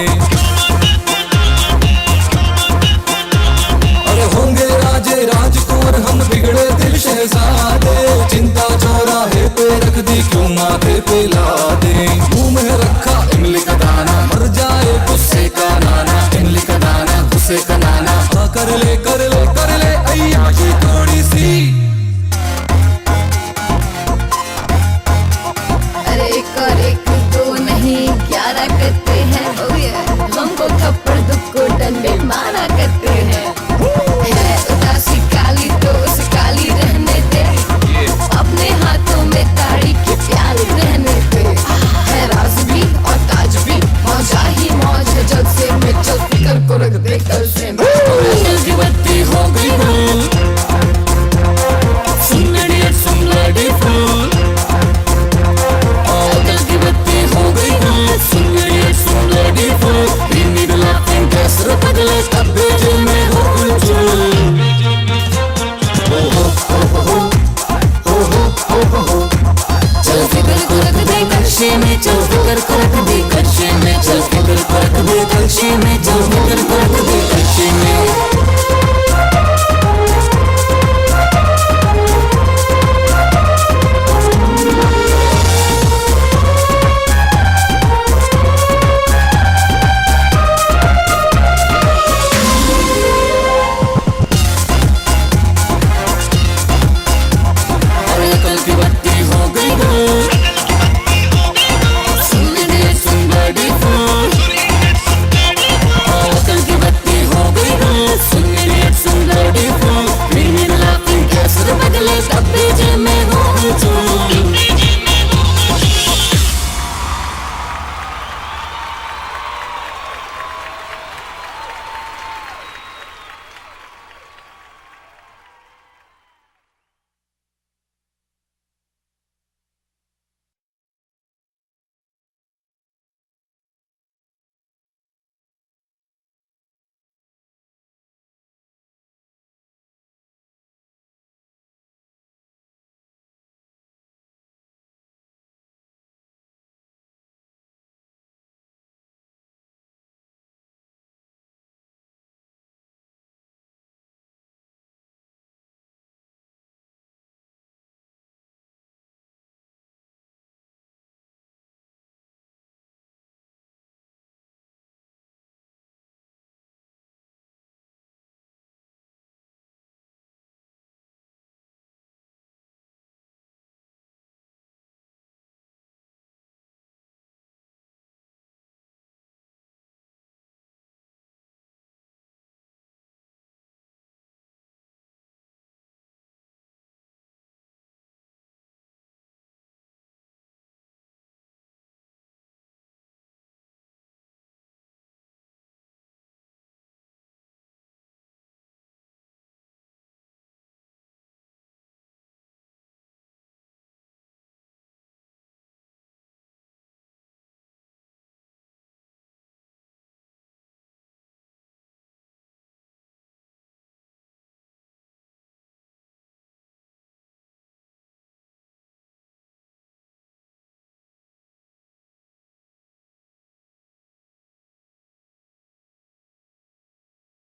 अरे होंगे राजे राजकुंवर हम बिगड़े दिल शहजादे, चिंता चौराहे पे रख दी क्यों माथे पे ला दे। मुंह में रखा इमली का दाना, मर जाए गुस्से का नाना, इमली का दाना गुस्से का नाना। कर ले अय्याशी थोड़ी सी। एक और एक दो नहीं 11 करते हैं, हमको थप्पड़ दुख को डंडे मारा करते हैं। है उदासी काली तो उस काली रहने दे, अपने हाथों में ताड़ी की प्याली रहने दे। है राज भी और ताज भी, मौजा ही मौज है, जल से में चल फिकर को रख दे कल से। अकल की बत्ती हो गई गुल, सुन इडियट सुन ब्लडी फुल। सुन इडियट सुन bloody fool. We need laughing gas रे पगले, तब भेजे में हो हुलचुल। चल फिकर को रख दे कलशे में, चल फिकर को रख दे कलशे में, चल फिकर को रख दे कलशे में, चल फिकर को रख दे